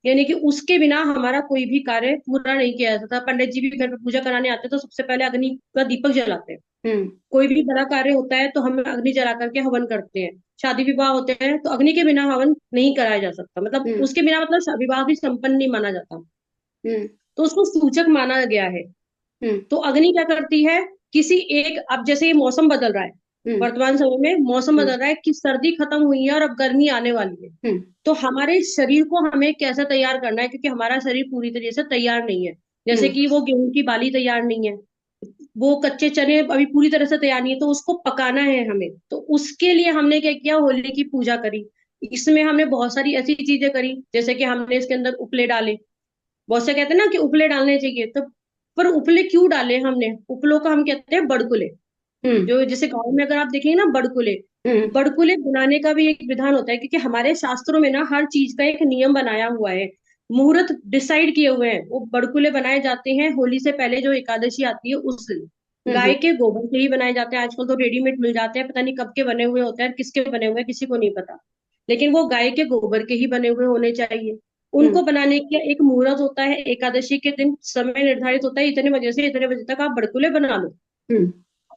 यानी कि उसके बिना हमारा कोई भी कार्य पूरा नहीं किया जाता। पंडित जी भी घर पे पूजा कराने आते हैं तो सबसे पहले अग्नि का दीपक जलाते हैं। हम्म। कोई भी बड़ा कार्य होता है तो हम अग्नि जला करके हवन करते हैं। शादी विवाह होते हैं तो अग्नि के बिना हवन नहीं कराया जा सकता, मतलब हम्म। उसके बिना मतलब विवाह भी संपन्न नहीं माना जाता। हम्म। तो उसको सूचक माना गया है। हम्म। तो अग्नि क्या करती है, किसी एक, अब जैसे ये मौसम बदल रहा है, हम्म। वर्तमान समय में मौसम हम्म। बदल रहा है कि सर्दी खत्म हुई है और अब गर्मी आने वाली है। हम्म। तो हमारे शरीर को हमें कैसे तैयार करना है, क्योंकि हमारा शरीर पूरी तरीके से तैयार नहीं है। जैसे हम्म। कि वो गेहूं की बाली तैयार नहीं है, वो कच्चे चने अभी पूरी तरह से तैयार नहीं है, तो उसको पकाना है हमें। तो उसके लिए हमने क्या किया, होली की पूजा करी। इसमें हमने बहुत सारी ऐसी चीजें करी, जैसे कि हमने इसके अंदर उपले डाले। बहुत से कहते हैं ना कि उपले डालने चाहिए, तो पर उपले क्यों डाले हमने, उपलों का हम कहते हैं बड़कुले। हम्म। जो जैसे गाँव में अगर आप देखेंगे ना बड़कुले, हम्म। बड़कुले बनाने का भी एक विधान होता है, क्योंकि हमारे शास्त्रों में ना हर चीज का एक नियम बनाया हुआ है, मुहूर्त डिसाइड किए हुए हैं। वो बड़कुले बनाए जाते हैं होली से पहले, जो एकादशी आती है उस दिन। हम्म। गाय के गोबर से ही बनाए जाते हैं। आजकल तो रेडीमेड मिल जाते हैं, पता नहीं कब के बने हुए होते हैं, किसके बने हुए हैं किसी को नहीं पता। लेकिन वो गाय के गोबर के ही बने हुए होने चाहिए। हम्म। उनको बनाने का एक मुहूर्त होता है, एकादशी के दिन समय निर्धारित होता है, इतने बजे से इतने बजे तक आप बड़कुले बना लो। हम्म।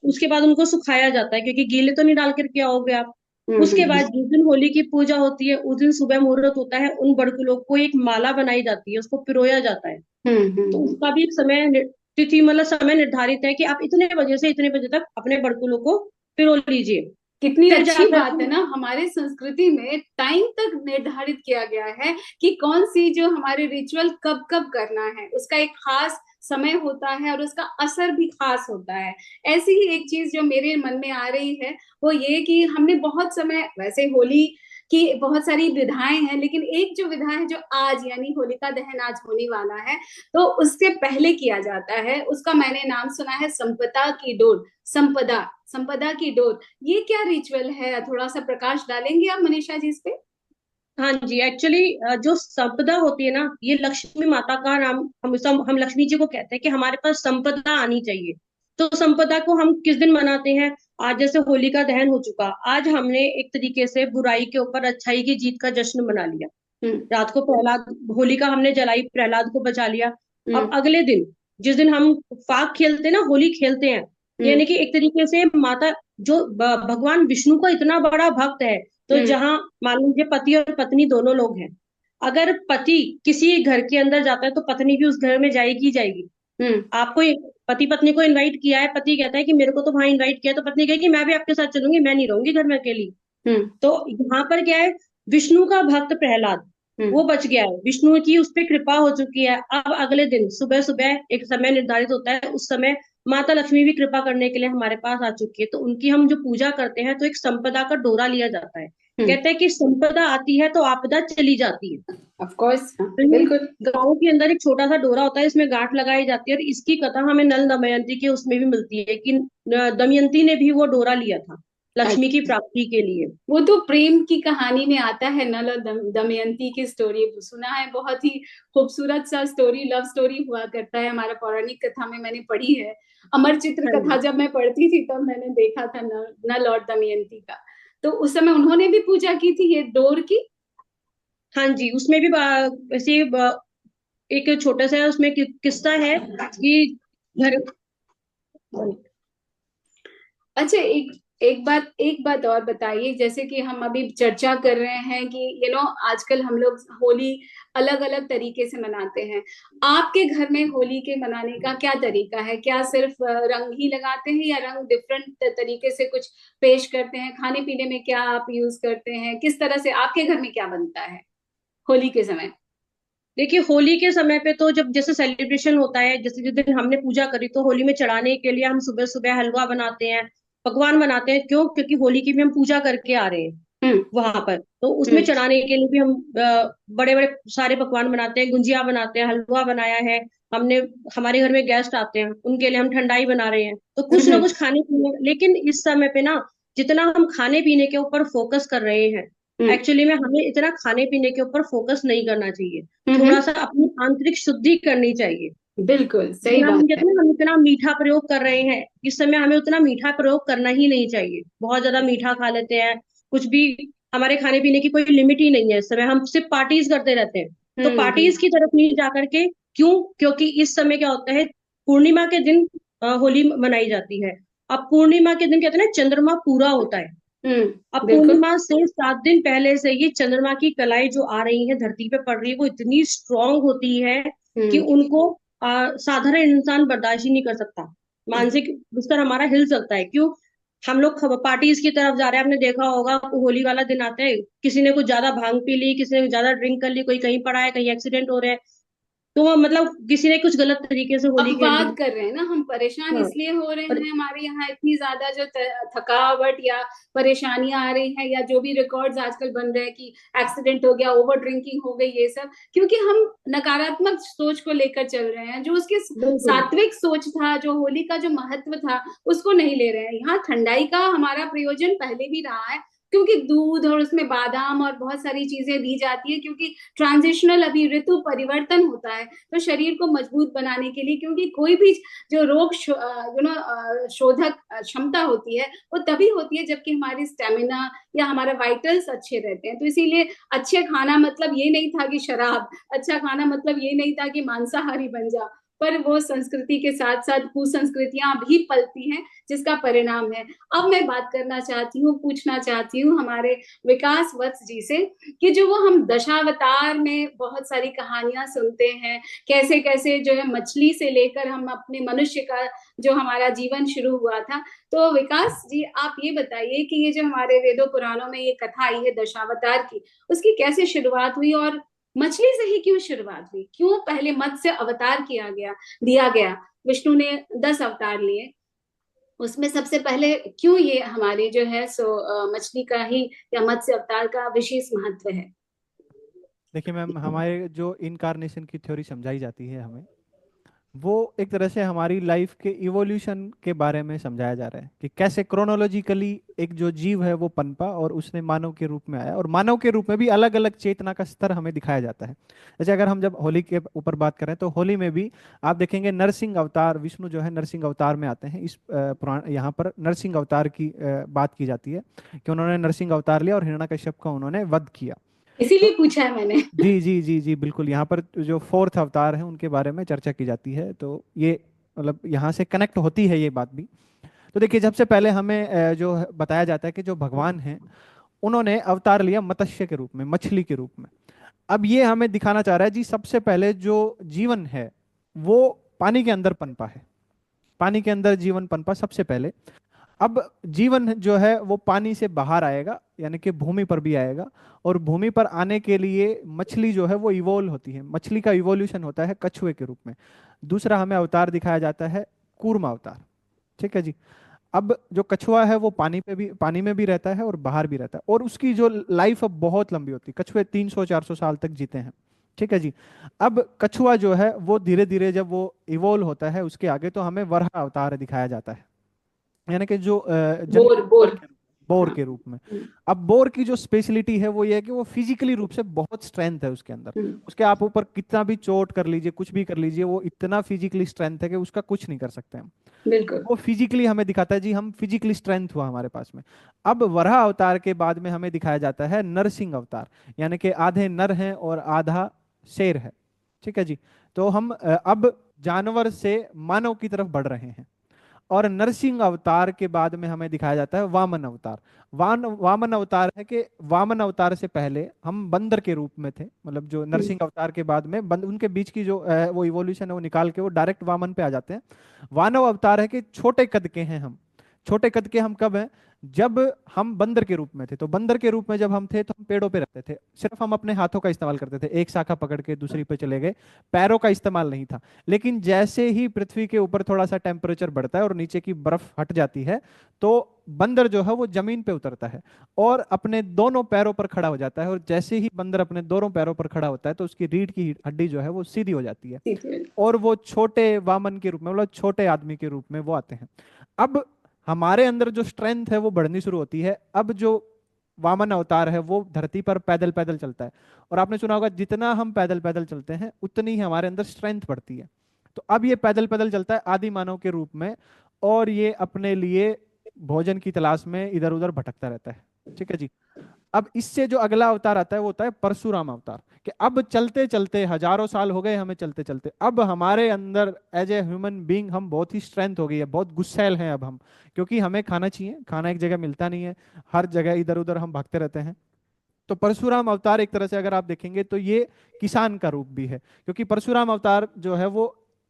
उसके बाद उनको सुखाया जाता है, क्योंकि गीले तो नहीं डाल करके आओगे आप। हम्म। उसके बाद जिस दिन होली की पूजा होती है उस दिन सुबह मुहूर्त होता है, उन बड़कुलों को एक माला बनाई जाती है, उसको पिरोया जाता है। हम्म। तो हम्म। उसका भी एक समय तिथि, मतलब समय निर्धारित है कि आप इतने बजे से इतने बजे तक अपने बड़कुलों को पिरो लीजिए। कितनी फिर अच्छी जाकर बात है ना, हमारे संस्कृति में टाइम तक निर्धारित किया गया है कि कौन सी जो हमारे रिचुअल कब कब करना है, उसका एक खास समय होता है और उसका असर भी खास होता है। ऐसी ही एक चीज जो मेरे मन में आ रही है वो ये कि हमने बहुत समय, वैसे होली की बहुत सारी विधाएं हैं, लेकिन एक जो विधा है जो आज यानी होलिका दहन आज होने वाला है, तो उससे पहले किया जाता है, उसका मैंने नाम सुना है संपदा की डोर। संपदा, संपदा की डोर, ये क्या रिचुअल है? थोड़ा सा प्रकाश डालेंगे आप मनीषा जी इस पे? हाँ जी, एक्चुअली जो संपदा होती है ना, ये लक्ष्मी माता का नाम, हम लक्ष्मी जी को कहते हैं कि हमारे पास संपदा आनी चाहिए। तो संपदा को हम किस दिन मनाते हैं, आज जैसे होली का दहन हो चुका, आज हमने एक तरीके से बुराई के ऊपर अच्छाई की जीत का जश्न मना लिया। हम्म। रात को प्रहलाद, होलिका हमने जलाई, प्रहलाद को बचा लिया। अब हम्म। अगले दिन जिस दिन हम फाग खेलते हैं ना, होली खेलते हैं, हम्म। यानी कि एक तरीके से माता, जो भगवान विष्णु का इतना बड़ा भक्त है, तो हम्म। जहाँ मान लीजिए पति और पत्नी दोनों लोग हैं, अगर पति किसी घर के अंदर जाता है तो पत्नी भी उस घर में जाएगी ही जाएगी। हम्म। आपको पति पत्नी को इनवाइट किया है, पति कहता है कि मेरे को तो वहां इनवाइट किया है, तो पत्नी कहेगी मैं भी आपके साथ चलूंगी, मैं नहीं रहूंगी घर में अकेली। हम्म। तो यहाँ पर क्या है, विष्णु का भक्त प्रहलाद, हम्म। वो बच गया है, विष्णु की उस पर कृपा हो चुकी है। अब अगले दिन सुबह सुबह एक समय निर्धारित होता है, उस समय माता लक्ष्मी भी कृपा करने के लिए हमारे पास आ चुकी है, तो उनकी हम जो पूजा करते हैं तो एक संपदा का डोरा लिया जाता है। हम्म। कहते हैं कि संपदा आती है तो आपदा चली जाती है। ऑफ कोर्स, हाँ, तो ये बिल्कुल। गाँव के अंदर एक छोटा सा डोरा होता है, इसमें गांठ लगाई जाती है, और इसकी कथा हमें नल दमयंती के उसमें भी मिलती है कि दमयंती ने भी वो डोरा लिया था लक्ष्मी की अच्छा, प्राप्ति के लिए। वो तो प्रेम की कहानी में आता है, नल और दमयंती की स्टोरी सुना है, बहुत ही खूबसूरत सा स्टोरी, लव स्टोरी हुआ करता है, हमारा पौराणिक कथा में मैंने पढ़ी है। अमर चित्र हाँ कथा जी। जब मैं पढ़ती थी तब मैंने देखा था नल और दमयंती का। तो उस समय उन्होंने भी पूजा की थी ये डोर की। हाँ जी, उसमें भी ऐसे एक छोटा सा उसमें किस्सा है कि घर, अच्छा, एक बात और बताइए, जैसे कि हम अभी चर्चा कर रहे हैं कि आजकल हम लोग होली अलग अलग तरीके से मनाते हैं। आपके घर में होली के मनाने का क्या तरीका है? क्या सिर्फ रंग ही लगाते हैं या रंग डिफरेंट तरीके से कुछ पेश करते हैं? खाने पीने में क्या आप यूज करते हैं? किस तरह से आपके घर में क्या बनता है होली के समय? देखिए होली के समय पे तो जब जैसे सेलिब्रेशन होता है, जैसे जिस दिन हमने पूजा करी, तो होली में चढ़ाने के लिए हम सुबह सुबह हलवा बनाते हैं, पकवान बनाते हैं। क्यों? क्योंकि होली की भी हम पूजा करके आ रहे हैं हम्म। वहां पर, तो उसमें हम्म। चढ़ाने के लिए भी हम बड़े बड़े सारे पकवान बनाते हैं, गुंजिया बनाते हैं, हलवा बनाया है हमने। हमारे घर में गेस्ट आते हैं, उनके लिए हम ठंडाई बना रहे हैं, तो कुछ ना हम्म। कुछ खाने पीने। लेकिन इस समय पे ना, जितना हम खाने पीने के ऊपर फोकस कर रहे हैं, हम्म। एक्चुअली में हमें इतना खाने पीने के ऊपर फोकस नहीं करना चाहिए। थोड़ा हम्म। सा अपनी आंतरिक शुद्धि करनी चाहिए। बिल्कुल सही जितना हम बात कहते है। हैं ना, हम इतना मीठा प्रयोग कर रहे हैं इस समय, हमें उतना मीठा प्रयोग करना ही नहीं चाहिए। बहुत ज्यादा मीठा खा लेते हैं, कुछ भी, हमारे खाने पीने की कोई लिमिट ही नहीं है। इस समय हम सिर्फ पार्टीज करते रहते हैं, तो हम्म। पार्टीज की तरफ नहीं जा करके, क्यों? क्योंकि इस समय क्या होता है, पूर्णिमा के दिन होली मनाई जाती है। अब पूर्णिमा के दिन कहते हैं ना चंद्रमा पूरा होता है। अब बिल्कुल। पूर्णिमा से 7 दिन पहले से ये चंद्रमा की कलाई जो आ रही है धरती पे पड़ रही है वो इतनी स्ट्रांग होती है कि हम्म। उनको साधारण इंसान बर्दाश्त ही नहीं कर सकता। मानसिक स्तर हमारा हिल सकता है। क्यों? हम लोग पार्टीज की तरफ जा रहे हैं, आपने देखा होगा होली वाला दिन आता है, किसी ने कुछ ज्यादा भांग पी ली, किसी ने ज्यादा ड्रिंक कर ली, कोई कहीं पड़ा है, कहीं एक्सीडेंट हो रहे हैं, तो मतलब किसी ने कुछ गलत तरीके से होली खेल ली। अपवाद कर रहे हैं ना, हम परेशान हाँ। इसलिए हो रहे और हैं, हमारे यहाँ इतनी ज्यादा जो थकावट या परेशानियां आ रही है, या जो भी रिकॉर्ड्स आजकल बन रहे हैं कि एक्सीडेंट हो गया, ओवर ड्रिंकिंग हो गई, ये सब क्योंकि हम नकारात्मक सोच को लेकर चल रहे हैं। जो उसके बिल्कुल। सात्विक सोच था, जो होली का जो महत्व था, उसको नहीं ले रहे हैं। यहाँ ठंडाई का हमारा प्रयोजन पहले भी रहा है, क्योंकि दूध और उसमें बादाम और बहुत सारी चीजें दी जाती है, क्योंकि ट्रांजिशनल अभी ऋतु परिवर्तन होता है, तो शरीर को मजबूत बनाने के लिए, क्योंकि कोई भी जो रोग शोधक क्षमता होती है वो तभी होती है जबकि हमारी स्टेमिना या हमारे वाइटल्स अच्छे रहते हैं। तो इसीलिए अच्छे खाना मतलब ये नहीं था कि शराब, अच्छा खाना मतलब ये नहीं था कि मांसाहारी बन जा, पर वो संस्कृति के साथ साथ कुसंस्कृतियां भी पलती हैं, जिसका परिणाम है। अब मैं बात करना चाहती हूँ, पूछना चाहती हूँ हमारे विकास वत्स जी से, कि जो वो हम दशावतार में बहुत सारी कहानियां सुनते हैं, कैसे कैसे जो है मछली से लेकर हम अपने मनुष्य का जो हमारा जीवन शुरू हुआ था। तो विकास जी, आप ये बताइए कि ये जो हमारे वेदों पुराणों में ये कथा आई है दशावतार की, उसकी कैसे शुरुआत हुई, और मछली से ही क्यों शुरुआत हुई? क्यों पहले मत्स्य अवतार किया गया, दिया गया? विष्णु ने 10 अवतार लिए, उसमें सबसे पहले क्यों ये हमारे जो है मछली का ही या मत्स्य अवतार का विशेष महत्व है? देखिए मैम, हमारे जो इनकारनेशन की थ्योरी समझाई जाती है हमें, वो एक तरह से हमारी लाइफ के इवोल्यूशन के बारे में समझाया जा रहा है कि कैसे क्रोनोलॉजिकली एक जो जीव है वो पनपा और उसने मानव के रूप में आया, और मानव के रूप में भी अलग अलग चेतना का स्तर हमें दिखाया जाता है। जैसे अगर हम जब होली के ऊपर बात करें तो होली में भी आप देखेंगे नरसिंह अवतार, विष्णु जो है नरसिंह अवतार में आते हैं। इस पुराण यहाँ पर नरसिंह अवतार की बात की जाती है कि उन्होंने नरसिंह अवतार लिया और हिरण्यकश्यप का उन्होंने वध किया। इसीलिए तो पूछा है मैंने। जी जी जी जी बिल्कुल, यहाँ पर जो फोर्थ अवतार है उनके बारे में चर्चा की जाती है, तो ये मतलब यहाँ से कनेक्ट होती है ये बात भी। तो देखिए, सबसे पहले हमें जो बताया जाता है कि जो भगवान हैं उन्होंने अवतार लिया मत्स्य के रूप में, मछली के रूप में। अब ये हमें दिखाना चाह रहा है जी, सबसे पहले जो जीवन है वो पानी के अंदर पनपा है, पानी के अंदर जीवन पनपा सबसे पहले। अब जीवन जो है वो पानी से बाहर आएगा, यानी कि भूमि पर भी आएगा, और भूमि पर आने के लिए मछली जो है वो इवोल्व होती है। मछली का इवोल्यूशन होता है कछुए के रूप में। दूसरा हमें अवतार दिखाया जाता है कूर्म अवतार। ठीक है जी। अब जो कछुआ है वो पानी में भी रहता है और बाहर भी रहता है, और उसकी जो लाइफ अब बहुत लंबी होती है। कछुए 300-400 साल तक जीते हैं। ठीक है जी। अब कछुआ जो है वो धीरे धीरे जब वो इवोल्व होता है उसके आगे, तो हमें वराह अवतार दिखाया जाता है, यानी कि जो जंगली बोर बोर। बोर हाँ। के रूप में। अब बोर की जो स्पेशलिटी है वो ये है कि वो फिजिकली रूप से बहुत स्ट्रेंथ है उसके अंदर। हम्म, उसके आप ऊपर कितना भी चोट कर लीजिए, कुछ भी कर लीजिए, वो इतना फिजिकली स्ट्रेंथ है कि उसका कुछ नहीं कर सकते हम। बिल्कुल। वो फिजिकली हमें दिखाता है जी, हम फिजिकली स्ट्रेंथ हुआ हमारे पास में। अब वराह अवतार के बाद में हमें दिखाया जाता है नरसिंह अवतार, यानी कि आधे नर हैं और आधा शेर है। ठीक है जी। तो हम अब जानवर से मानव की तरफ बढ़ रहे हैं। और नरसिंह अवतार के बाद में हमें दिखाया जाता है वामन अवतार। वामन अवतार है कि वामन अवतार से पहले हम बंदर के रूप में थे, मतलब जो हम्म, नरसिंह अवतार के बाद में उनके बीच की जो वो इवोल्यूशन है वो निकाल के वो डायरेक्ट वामन पे आ जाते हैं। वानव अवतार है कि छोटे कद के हैं हम। छोटे कद के हम कब हैं? जब हम बंदर के रूप में थे। तो बंदर के रूप में जब हम थे तो हम पेड़ों पे रहते थे, सिर्फ हम अपने हाथों का इस्तेमाल करते थे, एक शाखा पकड़ के दूसरी पे चले गए, पैरों का इस्तेमाल नहीं था। लेकिन जैसे ही पृथ्वी के ऊपर थोड़ा सा टेम्परेचर बढ़ता है और नीचे की बर्फ हट जाती है, तो बंदर जो है वो जमीन पे उतरता है और अपने दोनों पैरों पर खड़ा हो जाता है। और जैसे ही बंदर अपने दोनों पैरों पर खड़ा होता है तो उसकी रीढ़ की हड्डी जो है वो सीधी हो जाती है, ठीक है। और वो छोटे वामन के रूप में, मतलब छोटे आदमी के रूप में वो आते हैं। अब हमारे अंदर जो स्ट्रेंथ है वो बढ़नी शुरू होती है। अब जो वामन अवतार है वो धरती पर पैदल पैदल चलता है, और आपने सुना होगा जितना हम पैदल पैदल चलते हैं उतनी ही हमारे अंदर स्ट्रेंथ बढ़ती है। तो अब ये पैदल पैदल चलता है आदि मानव के रूप में, और ये अपने लिए भोजन की तलाश में इधर उधर भटकता रहता है। ठीक है जी। अब इससे जो अगला अवतार आता है वो होता है परशुराम अवतार, कि अब चलते चलते हजारों साल हो गए हमें चलते चलते, अब हमारे अंदर एज ए ह्यूमन बीइंग हम बहुत ही स्ट्रेंथ हो गई है, बहुत गुस्सैल हैं अब हम, क्योंकि हमें खाना चाहिए, खाना एक जगह मिलता नहीं है, हर जगह इधर उधर हम भागते रहते हैं। तो परशुराम अवतार एक तरह से अगर आप देखेंगे तो ये किसान का रूप भी है, क्योंकि परशुराम अवतार जो है वो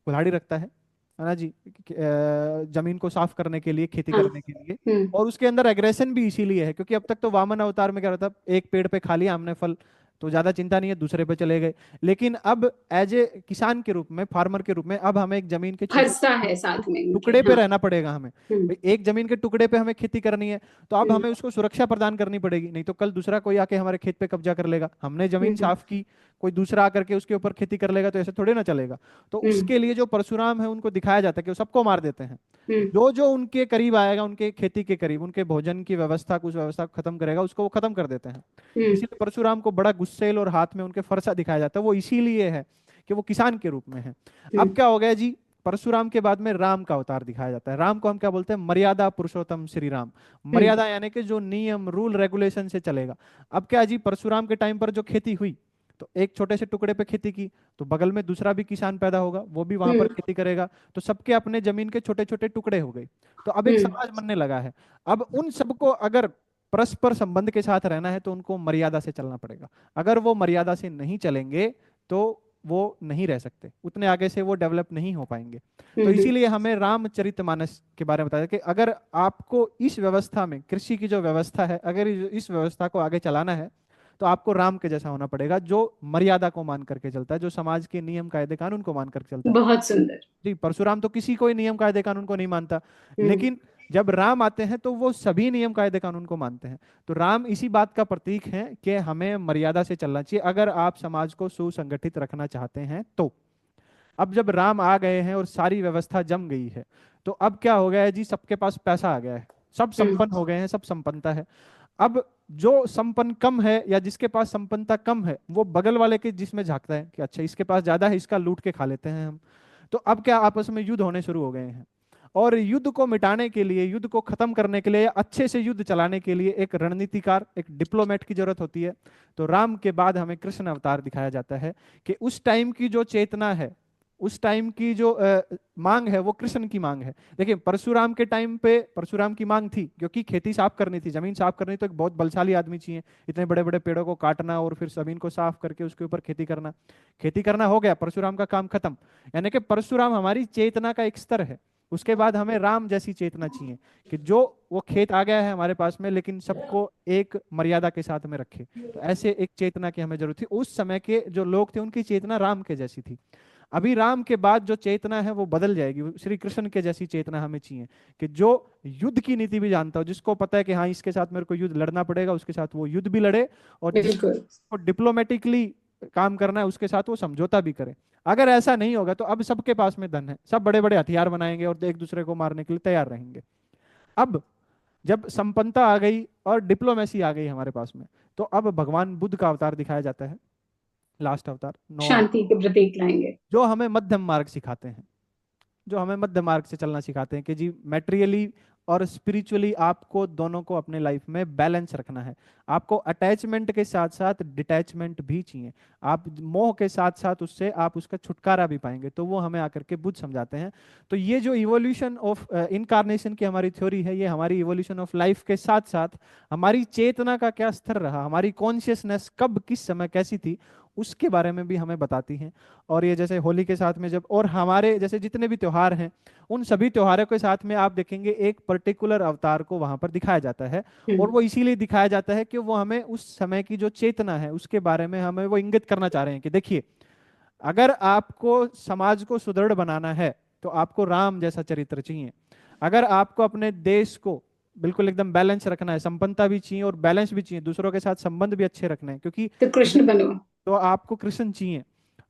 कुल्हाड़ी रखता है ना जी, जमीन को साफ करने के लिए, खेती हाँ। करने के लिए। और उसके अंदर एग्रेशन भी इसीलिए है, क्योंकि अब तक तो वामन अवतार में क्या रहता, एक पेड़ पे खा लिया हमने फल, तो ज्यादा चिंता नहीं है, दूसरे पे चले गए। लेकिन अब एज ए किसान के रूप में, फार्मर के रूप में, अब हमें एक जमीन के छोटे फरसा है साथ में इनके। टुकड़े पे हाँ। रहना पड़ेगा हमें। हम्म। भाई एक जमीन के टुकड़े पे हमें खेती करनी है, तो अब हम्म। हमें उसको सुरक्षा प्रदान करनी पड़ेगी, नहीं तो कल दूसरा कोई आके हमारे खेत पे कब्जा कर लेगा। हमने जमीन हम्म। साफ की, कोई दूसरा आकर के उसके ऊपर खेती कर लेगा, तो ऐसे थोड़े ना चलेगा। तो हम्म। उसके लिए जो परशुराम है उनको दिखाया जाता है कि वो सबको मार देते हैं, हम्म। जो जो उनके करीब आएगा, उनके खेती के करीब, उनके भोजन की व्यवस्था को, उस व्यवस्था को खत्म करेगा, उसको वो खत्म कर देते हैं। हम्म। इसीलिए परशुराम को बड़ा गुस्सेल और हाथ में उनके फरसा दिखाया जाता है, वो इसीलिए है कि वो किसान के रूप में है। अब हम्म। क्या हो गया जी, परशुराम के बाद में राम का अवतार दिखाया जाता है। राम को हम क्या बोलते हैं, मर्यादा पुरुषोत्तम श्री राम। हम्म। मर्यादा यानी कि जो नियम रूल रेगुलेशन से चलेगा। अब क्या जी, परशुराम के टाइम पर जो खेती हुई, तो एक छोटे से टुकड़े पे खेती की, तो बगल में दूसरा भी किसान पैदा होगा, वो भी वहां पर हम्म। खेती करेगा, तो सबके अपने जमीन के छोटे छोटे टुकड़े हो गए। तो अब एक हम्म। समाज बनने लगा है। अब उन सबको अगर परस्पर संबंध के साथ रहना है तो उनको मर्यादा से चलना पड़ेगा। अगर वो मर्यादा से नहीं चलेंगे तो वो नहीं रह सकते, उतने आगे से वो डेवलप नहीं हो पाएंगे। तो हम्म। इसीलिए हमें रामचरितमानस के बारे में बताया कि अगर आपको इस व्यवस्था में, कृषि की जो व्यवस्था है, अगर इस व्यवस्था को आगे चलाना है, तो आपको राम के जैसा होना पड़ेगा, जो मर्यादा को मान करके चलता है, जो समाज के नियम कायदे कानून को मान करके चलता है। बहुत सुंदर। जी, परशुराम तो किसी कोई नियम कायदे कानून को नहीं मानता, हम्म। लेकिन जब राम आते हैं तो वो सभी नियम कायदे कानून को मानते हैं। तो राम इसी बात का प्रतीक है कि हमें मर्यादा से चलना चाहिए अगर आप समाज को सुसंगठित रखना चाहते हैं तो। अब जब राम आ गए हैं और सारी व्यवस्था जम गई है, तो अब क्या हो गया है जी, सबके पास पैसा आ गया है, सब हम्म। संपन्न हो गए हैं, सब संपन्नता है। अब जो संपन्न कम है या जिसके पास संपन्नता कम है, वो बगल वाले के जिसमें झांकता है कि अच्छा इसके पास ज्यादा है, इसका लूट के खा लेते हैं हम। तो अब क्या, आपस में युद्ध होने शुरू हो गए हैं। और युद्ध को मिटाने के लिए, युद्ध को खत्म करने के लिए, या अच्छे से युद्ध चलाने के लिए एक रणनीतिकार, एक डिप्लोमेट की जरूरत होती है। तो राम के बाद हमें कृष्ण अवतार दिखाया जाता है कि उस टाइम की जो चेतना है, उस टाइम की जो मांग है, वो कृष्ण की मांग है। देखिए, परशुराम के टाइम पे परशुराम की मांग थी, क्योंकि खेती साफ करनी थी, जमीन साफ करनी, तो एक बहुत बलशाली आदमी चाहिए। इतने बड़े बड़े पेड़ों को काटना और फिर जमीन को साफ करके उसके ऊपर खेती करना, खेती करना हो गया, परशुराम का काम खत्म। यानी कि परशुराम हमारी चेतना का एक स्तर है। उसके बाद हमें राम जैसी चेतना चाहिए कि जो, वो खेत आ गया है हमारे पास में, लेकिन सबको एक मर्यादा के साथ में रखे। तो ऐसे एक चेतना की हमें जरूरत थी। उस समय के जो लोग थे उनकी चेतना राम के जैसी थी। अभी राम के बाद जो चेतना है वो बदल जाएगी, वो श्री कृष्ण के जैसी चेतना हमें चाहिए कि जो युद्ध की नीति भी जानता हो, जिसको पता है कि हाँ इसके साथ मेरे को युद्ध लड़ना पड़ेगा, उसके साथ वो युद्ध भी लड़े, और बिल्कुल। जिसको डिप्लोमेटिकली काम करना है उसके साथ वो समझौता भी करे। अगर ऐसा नहीं होगा तो अब सबके पास में धन है, सब बड़े बड़े हथियार बनाएंगे और एक दूसरे को मारने के लिए तैयार रहेंगे। अब जब संपन्नता आ गई और डिप्लोमेसी आ गई हमारे पास में, तो अब भगवान बुद्ध का अवतार दिखाया जाता है, लास्ट अवतार, नौवां, शांति के प्रतीक लाएंगे। जो हमें मध्यम मार्ग सिखाते हैं, जो हमें मध्य मार्ग से चलना सिखाते हैं कि जी मैटेरियली और स्पिरिचुअली आपको दोनों को अपने लाइफ में बैलेंस रखना है। आपको अटैचमेंट के साथ साथ डिटैचमेंट भी चाहिए। आप मोह के साथ साथ उससे आप उसका छुटकारा भी पाएंगे, तो वो हमें आकर के बुद्ध समझाते हैं। तो ये जो इवोल्यूशन ऑफ इनकारनेशन की हमारी थ्योरी है, ये हमारी इवोल्यूशन ऑफ लाइफ के साथ साथ हमारी चेतना का क्या स्तर रहा, हमारी कॉन्शियसनेस कब किस समय कैसी थी, उसके बारे में भी हमें बताती हैं। और ये जैसे होली के साथ में जब, और हमारे जैसे जितने भी त्योहार हैं, उन सभी त्योहारों के साथ में आप देखेंगे एक पर्टिकुलर अवतार को वहां पर दिखाया जाता है। और हम्म। वो इसीलिए दिखाया जाता है कि वो हमें उस समय की जो चेतना है उसके बारे में हमें वो इंगित करना चाह रहे हैं कि देखिए, अगर आपको समाज को सुदृढ़ बनाना है तो आपको राम जैसा चरित्र चाहिए। अगर आपको अपने देश को बिल्कुल एकदम बैलेंस रखना है, संपन्नता भी चाहिए और बैलेंस भी चाहिए, दूसरों के साथ संबंध भी अच्छे रखने हैं, क्योंकि तो कृष्ण बनो। तो आपको कृष्ण चाहिए।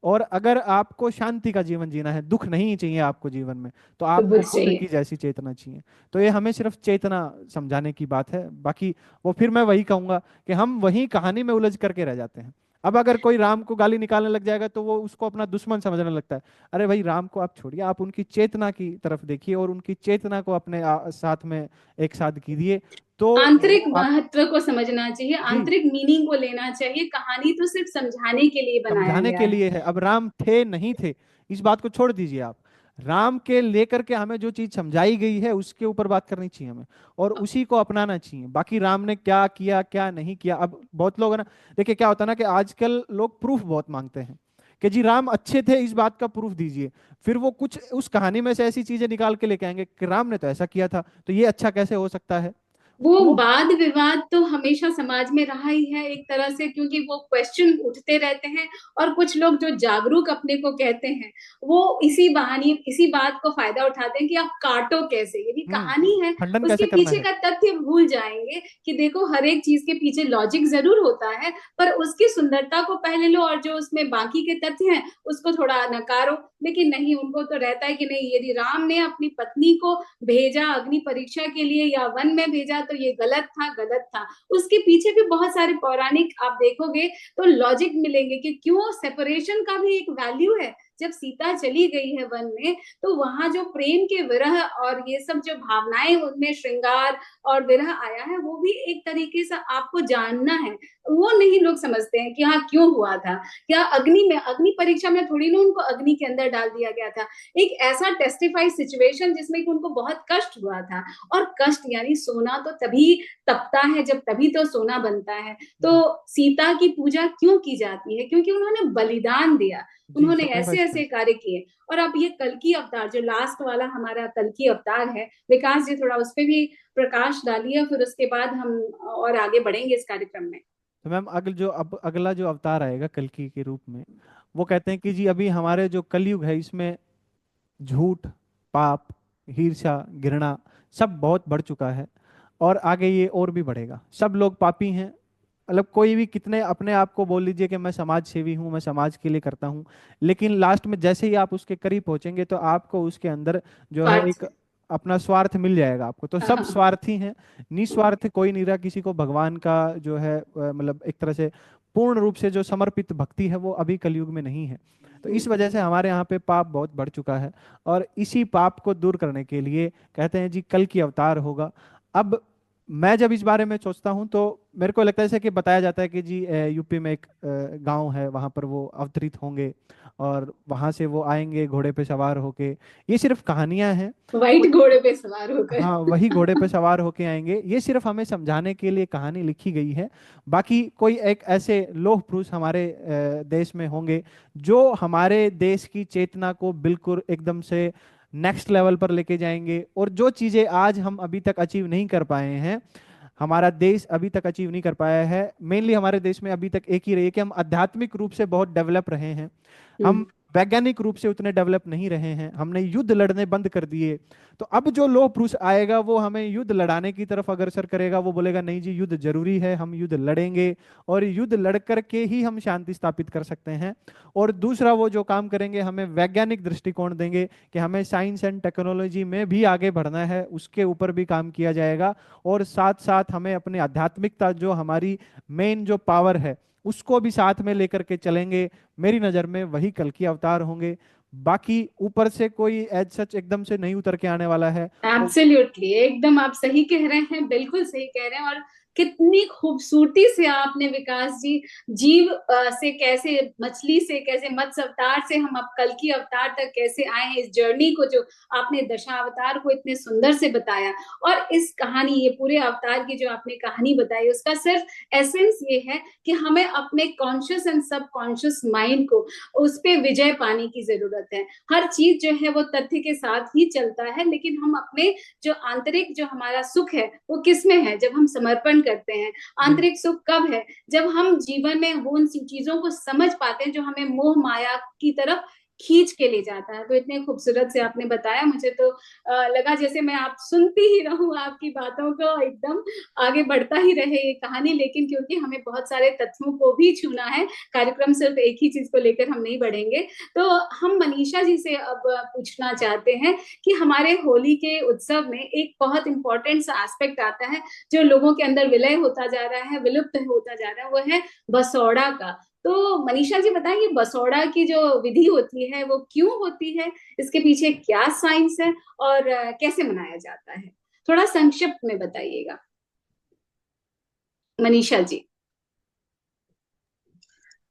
और अगर आपको शांति का जीवन जीना है, दुख नहीं चाहिए आपको जीवन में, तो तो आपको बुद्ध बुद्ध की चाहिए। जैसी चेतना चाहिए। तो ये हमें सिर्फ चेतना समझाने की बात है, बाकी वो फिर मैं वही कहूंगा कि हम वही कहानी में उलझ करके रह जाते हैं। अब अगर कोई राम को गाली निकालने लग जाएगा तो वो उसको अपना दुश्मन समझने लगता है। अरे भाई, राम को आप छोड़िए, आप उनकी चेतना की तरफ देखिए और उनकी चेतना को अपने साथ में एक साथ कीजिए, तो आंतरिक वो आप महत्व को समझना चाहिए, जी आंतरिक मीनिंग को लेना चाहिए। कहानी तो सिर्फ समझाने के लिए बनाया समझाने गया के है। लिए है। अब राम थे नहीं थे, इस बात को छोड़ दीजिए आप। राम के लेकर के हमें जो चीज समझाई गई है उसके ऊपर बात करनी चाहिए हमें, और उसी को अपनाना चाहिए। बाकी राम ने क्या किया क्या नहीं किया, अब बहुत लोग है ना, देखिए क्या होता है ना कि आजकल लोग प्रूफ बहुत मांगते हैं कि जी राम अच्छे थे, इस बात का प्रूफ दीजिए। फिर वो कुछ उस कहानी में से ऐसी चीजें निकाल के लेके आएंगे कि राम ने तो ऐसा किया था, तो ये अच्छा कैसे हो सकता है। वो तो वाद विवाद तो हमेशा समाज में रहा ही है एक तरह से, क्योंकि वो क्वेश्चन उठते रहते हैं। और कुछ लोग जो जागरूक अपने को कहते हैं, वो इसी बहाने इसी बात को फायदा उठाते हैं कि आप काटो कैसे, यदि कहानी है खंडन उसके कैसे करना पीछे है। का तथ्य भूल जाएंगे कि देखो हर एक चीज के पीछे लॉजिक जरूर होता है, पर उसकी सुंदरता को पहले लो और जो उसमें बाकी के तथ्य हैं उसको थोड़ा नकारो। लेकिन नहीं, उनको तो रहता है कि नहीं, यदि राम ने अपनी पत्नी को भेजा अग्नि परीक्षा के लिए या वन में भेजा तो ये गलत था, गलत था। उसके पीछे भी बहुत सारे पौराणिक आप देखोगे तो लॉजिक मिलेंगे कि क्यों सेपरेशन का भी एक वैल्यू है। जब सीता चली गई है वन में, तो वहां जो प्रेम के विरह और ये सब जो भावनाएं उनमें श्रृंगार और विरह आया है, वो भी एक तरीके से आपको जानना है। वो नहीं लोग समझते हैं कि हाँ क्यों हुआ था। क्या अग्नि परीक्षा में थोड़ी ना उनको अग्नि के अंदर डाल दिया गया था। एक ऐसा टेस्टिफाई सिचुएशन जिसमें कि उनको बहुत कष्ट हुआ था। और कष्ट यानी सोना तो तभी तपता है जब तभी तो सोना बनता है। तो जी सीता की पूजा क्यों की जाती है? क्योंकि उन्होंने बलिदान दिया, जी उन्होंने ऐसे सेक्रीफाइस किया। ऐसे कार्य किए। और अब ये कल्कि अवतार जो लास्ट वाला हमारा कल्कि अवतार है, विकास जी थोड़ा उस पर भी प्रकाश डालिए, फिर उसके बाद हम और आगे बढ़ेंगे इस कार्यक्रम में। तो मैम अगला जो अवतार आएगा कल्कि के रूप में, वो कहते हैं कि जी अभी हमारे जो कलयुग है इसमें झूठ, पाप, ईर्ष्या, घृणा सब बहुत बढ़ चुका है, और आगे ये और भी बढ़ेगा। सब लोग पापी हैं। मतलब कोई भी कितने अपने आप को बोल लीजिए कि मैं समाज सेवी हूँ, मैं समाज के लिए करता हूँ, लेकिन लास्ट में जैसे ही आप उसके करीब पहुंचेंगे तो आपको उसके अंदर जो है स्वार्थ एक अपना स्वार्थ मिल जाएगा आपको। तो हाँ सब हाँ। स्वार्थी हैं, निस्वार्थ कोई नहीं रहा। किसी को भगवान का जो है मतलब एक तरह से पूर्ण रूप से जो समर्पित भक्ति है वो अभी कलयुग में नहीं है। तो इस वजह से हमारे यहाँ पे पाप बहुत बढ़ चुका है, और इसी पाप को दूर करने के लिए कहते हैं जी कल की अवतार होगा। अब मैं जब इस बारे में सोचता हूँ तो मेरे को लगता है जैसे कि बताया जाता है कि जी यूपी में एक गांव है, वहां पर वो अवतरित होंगे और वहां से वो आएंगे घोड़े पे सवार होके। ये सिर्फ कहानियां हैं। व्हाइट कोई घोड़े पे सवार होकर हाँ वही घोड़े पे सवार होके आएंगे, ये सिर्फ हमें समझाने के लिए कहानी लिखी गई है। बाकी कोई एक ऐसे लौह पुरुष हमारे देश में होंगे जो हमारे देश की चेतना को बिल्कुल एकदम से नेक्स्ट लेवल पर लेके जाएंगे, और जो चीजें आज हम अभी तक अचीव नहीं कर पाए हैं, हमारा देश अभी तक अचीव नहीं कर पाया है। मेनली हमारे देश में अभी तक एक ही रही है कि हम आध्यात्मिक रूप से बहुत डेवलप रहे हैं, हम वैज्ञानिक रूप से उतने डेवलप नहीं रहे हैं, हमने युद्ध लड़ने बंद कर दिए। तो अब जो लोह पुरुष आएगा वो हमें युद्ध लड़ाने की तरफ अग्रसर करेगा। वो बोलेगा नहीं जी युद्ध जरूरी है, हम युद्ध लड़ेंगे, और युद्ध लड़ करके ही हम शांति स्थापित कर सकते हैं। और दूसरा वो जो काम करेंगे हमें वैज्ञानिक दृष्टिकोण देंगे कि हमें साइंस एंड टेक्नोलॉजी में भी आगे बढ़ना है, उसके ऊपर भी काम किया जाएगा। और साथ साथ हमें अपनी आध्यात्मिकता जो हमारी मेन जो पावर है उसको भी साथ में लेकर के चलेंगे। मेरी नज़र में वही कल की अवतार होंगे। बाकी ऊपर से कोई एज सच एकदम से नहीं उतर के आने वाला है। वो एब्सोल्युटली, एकदम आप सही कह रहे हैं, बिल्कुल सही कह रहे हैं। और कितनी खूबसूरती से आपने विकास जी जीव से कैसे, मछली से कैसे, मत्स्य अवतार से हम अब कल की अवतार तक कैसे आए हैं, इस जर्नी को जो आपने दशावतार को इतने सुंदर से बताया। और इस कहानी, ये पूरे अवतार की जो आपने कहानी बताई, उसका सिर्फ एसेंस ये है कि हमें अपने कॉन्शियस एंड सब कॉन्शियस माइंड को उस पर विजय पाने की जरूरत है। हर चीज जो है वो तथ्य के साथ ही चलता है, लेकिन हम अपने जो आंतरिक जो हमारा सुख है वो किस में है? जब हम समर्पण करते हैं। बिल्कुल आंतरिक सुख कब है? जब हम जीवन में वो उन चीजों को समझ पाते हैं जो हमें मोह माया की तरफ खींच के ले जाता है। तो इतने खूबसूरत से आपने बताया, मुझे तो लगा जैसे मैं आप सुनती ही रहूं, आपकी बातों को एकदम आगे बढ़ता ही रहे ये कहानी। लेकिन क्योंकि हमें बहुत सारे तथ्यों को भी छूना है, कार्यक्रम सिर्फ एक ही चीज को लेकर हम नहीं बढ़ेंगे। तो हम मनीषा जी से अब पूछना चाहते हैं कि हमारे होली के उत्सव में एक बहुत इंपॉर्टेंट सा एस्पेक्ट आता है जो लोगों के अंदर विलय होता जा रहा है, विलुप्त होता जा रहा है, वो है बसौड़ा का। तो मनीषा जी बताएंगे बसौड़ा की जो विधि होती है वो क्यों होती है, इसके पीछे क्या साइंस है और कैसे मनाया जाता है? थोड़ा संक्षिप्त में बताइएगा। मनीषा जी।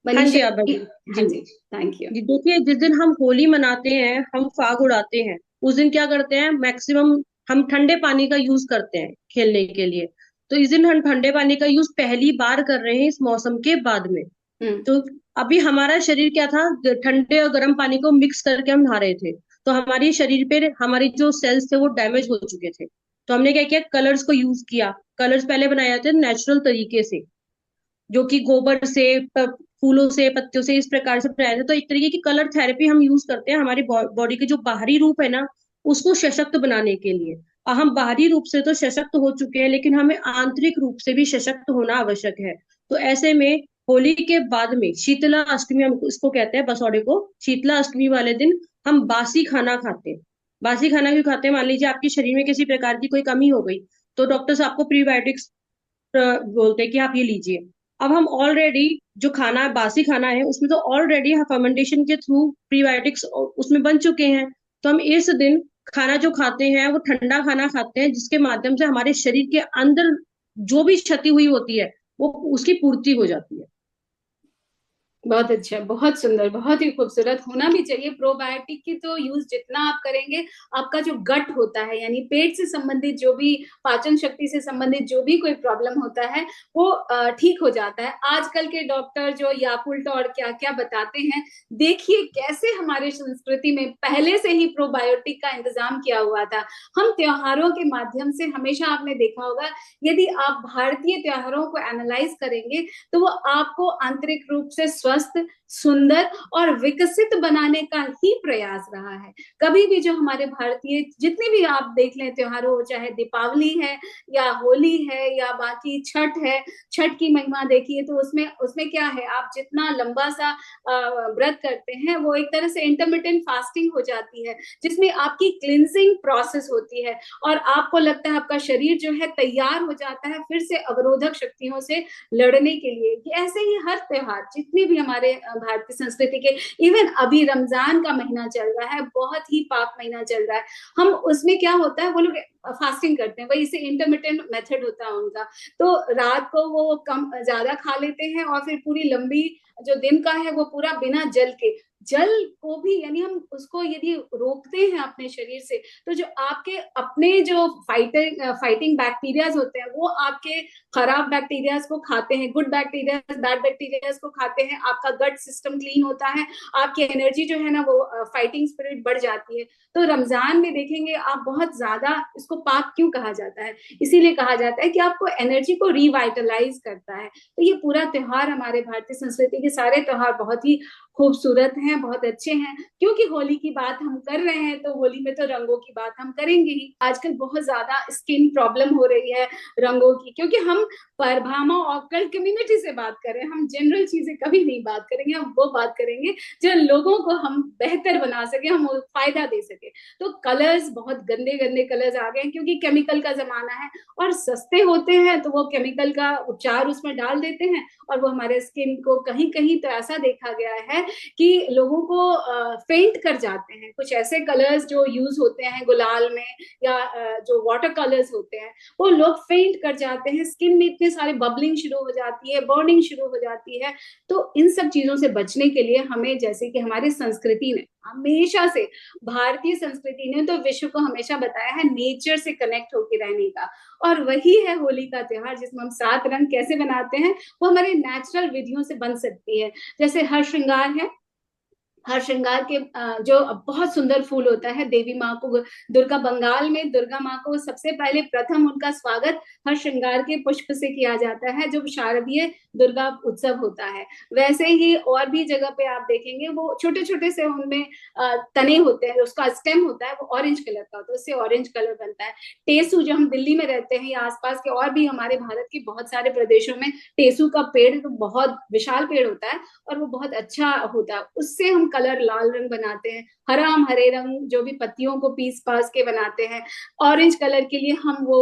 हाँ मनीषा जी आभा जी। जी। हाँ जी जी, थैंक यू। जी, देखिए जिस दिन हम होली मनाते हैं, हम फाग उड़ाते हैं, उस दिन क्या करते हैं, मैक्सिमम हम ठंडे पानी का यूज करते हैं खेलने के लिए। तो इस दिन हम ठंडे पानी का यूज पहली बार कर रहे हैं इस मौसम के बाद में। हम्म। तो अभी हमारा शरीर क्या था, ठंडे और गर्म पानी को मिक्स करके हम नहा रहे थे। तो हमारी शरीर पे हमारी जो सेल्स थे वो डैमेज हो चुके थे। तो हमने क्या किया, कलर्स को यूज किया। कलर्स पहले बनाए जाते हैं नेचुरल तरीके से, जो कि गोबर से, फूलों से, पत्तियों से, इस प्रकार से बनाए जाते हैं। तो एक तरीके की कलर थेरेपी हम यूज करते हैं हमारी बॉडी के जो बाहरी रूप है ना, उसको सशक्त बनाने के लिए। और हम बाहरी रूप से तो सशक्त हो चुके हैं, लेकिन हमें आंतरिक रूप से भी सशक्त होना आवश्यक है। तो ऐसे में होली के बाद में शीतला अष्टमी, हम इसको कहते हैं बसौड़े को, शीतला अष्टमी वाले दिन हम बासी खाना खाते हैं। बासी खाना क्यों खाते हैं, मान लीजिए आपके शरीर में किसी प्रकार की कोई कमी हो गई, तो डॉक्टर्स आपको प्रीबायोटिक्स बोलते हैं कि आप ये लीजिए। अब हम ऑलरेडी जो खाना बासी खाना है, उसमें तो ऑलरेडी फर्मेंटेशन के थ्रू प्रीबायोटिक्स उसमें बन चुके हैं। तो हम इस दिन खाना जो खाते हैं वो ठंडा खाना खाते हैं, जिसके माध्यम से हमारे शरीर के अंदर जो भी क्षति हुई होती है वो उसकी पूर्ति हो जाती है। बहुत अच्छा, बहुत सुंदर, बहुत ही खूबसूरत। होना भी चाहिए। प्रोबायोटिक की तो यूज जितना आप करेंगे, आपका जो गट होता है, यानी पेट से संबंधित जो भी, पाचन शक्ति से संबंधित जो भी कोई प्रॉब्लम होता है, वो ठीक हो जाता है। आजकल के डॉक्टर जो याकुल्ट और क्या क्या बताते हैं, देखिए कैसे हमारे संस्कृति में पहले से ही प्रोबायोटिक का इंतजाम किया हुआ था। हम त्योहारों के माध्यम से, हमेशा आपने देखा होगा, यदि आप भारतीय त्योहारों को एनालाइज करेंगे, तो वो आपको आंतरिक रूप से स्वस्थ, सुंदर और विकसित बनाने का ही प्रयास रहा है। कभी भी जो हमारे भारतीय जितने भी आप देख लें त्योहार हो, चाहे दीपावली है या होली है या बाकी छठ है, छठ की महिमा देखिए तो उसमें उसमें क्या है, आप जितना लंबा सा व्रत करते हैं, वो एक तरह से इंटरमिटेंट फास्टिंग हो जाती है, जिसमें आपकी क्लिनजिंग प्रोसेस होती है और आपको लगता है आपका शरीर जो है तैयार हो जाता है फिर से अवरोधक शक्तियों से लड़ने के लिए। ऐसे ही हर त्योहार जितने भी हमारे भारतीय संस्कृति के, इवन अभी रमजान का महीना चल रहा है, बहुत ही पाक महीना चल रहा है, हम उसमें क्या होता है, वो लोग फास्टिंग करते हैं, वही से इंटरमिटेंट मेथड होता है उनका। तो रात को वो कम ज्यादा खा लेते हैं और फिर पूरी लंबी जो दिन का है वो पूरा बिना जल के, जल को भी, यानी हम उसको यदि रोकते हैं अपने शरीर से, तो जो आपके अपने जो फाइटिंग बैक्टीरियाज होते हैं, वो आपके खराब बैक्टीरियाज को खाते हैं, गुड बैक्टीरियाज, बैड बैक्टीरियाज को खाते हैं, आपका गट सिस्टम क्लीन होता है, आपकी एनर्जी जो है ना वो फाइटिंग स्पिरिट बढ़ जाती है। तो रमजान में देखेंगे आप, बहुत ज्यादा इसको पाक क्यों कहा जाता है, इसीलिए कहा जाता है कि आपको एनर्जी को रिवाइटलाइज करता है। तो ये पूरा त्योहार, हमारे भारतीय संस्कृति के सारे त्योहार बहुत ही खूबसूरत हैं, बहुत अच्छे हैं। क्योंकि होली की बात हम कर रहे हैं, तो होली में तो रंगों की बात हम करेंगे ही। आजकल बहुत ज्यादा स्किन प्रॉब्लम हो रही है रंगों की, क्योंकि हम परभामा ऑक्कल्ट कम्युनिटी से बात कर रहे हैं, हम जनरल चीजें कभी नहीं बात करेंगे, हम वो बात करेंगे जो लोगों को हम बेहतर बना सके, हम फायदा दे सके। तो कलर्स, बहुत गंदे गंदे कलर्स आ गए हैं, क्योंकि केमिकल का जमाना है और सस्ते होते हैं, तो वो केमिकल का उपचार उसमें डाल देते हैं और वो हमारे स्किन को कहीं कहीं तो ऐसा देखा गया है कि लोगों को फेंट कर जाते हैं। कुछ ऐसे कलर्स जो यूज होते हैं गुलाल में या जो वाटर कलर्स होते हैं, वो लोग फेंट कर जाते हैं, स्किन में इतने सारे बबलिंग शुरू हो जाती है, बर्निंग शुरू हो जाती है। तो इन सब चीजों से बचने के लिए हमें, जैसे कि हमारी संस्कृति ने हमेशा से, भारतीय संस्कृति ने तो विश्व को हमेशा बताया है नेचर से कनेक्ट होकर रहने का, और वही है होली का त्योहार, जिसमें हम 7 रंग कैसे बनाते हैं, वो हमारे नेचुरल विधियों से बन सकती है। जैसे हर श्रृंगार है, हर श्रृंगार के जो बहुत सुंदर फूल होता है, देवी माँ को, दुर्गा, बंगाल में दुर्गा माँ को सबसे पहले प्रथम उनका स्वागत हर श्रृंगार के पुष्प से किया जाता है, जो शारदीय दुर्गा उत्सव होता है। वैसे ही और भी जगह पे आप देखेंगे, वो छोटे छोटे से उनमें तने होते हैं, उसका स्टेम होता है, वो ऑरेंज कलर का होता है, उससे ऑरेंज कलर बनता है। टेसू, जो हम दिल्ली में रहते हैं या आसपास के और भी हमारे भारत के बहुत सारे प्रदेशों में टेसू का पेड़ तो बहुत विशाल पेड़ होता है और वो बहुत अच्छा होता है, उससे हम कलर लाल रंग बनाते हैं, हरा हम हरे रंग जो भी पत्तियों को पीस पास के बनाते हैं, ऑरेंज कलर के लिए हम वो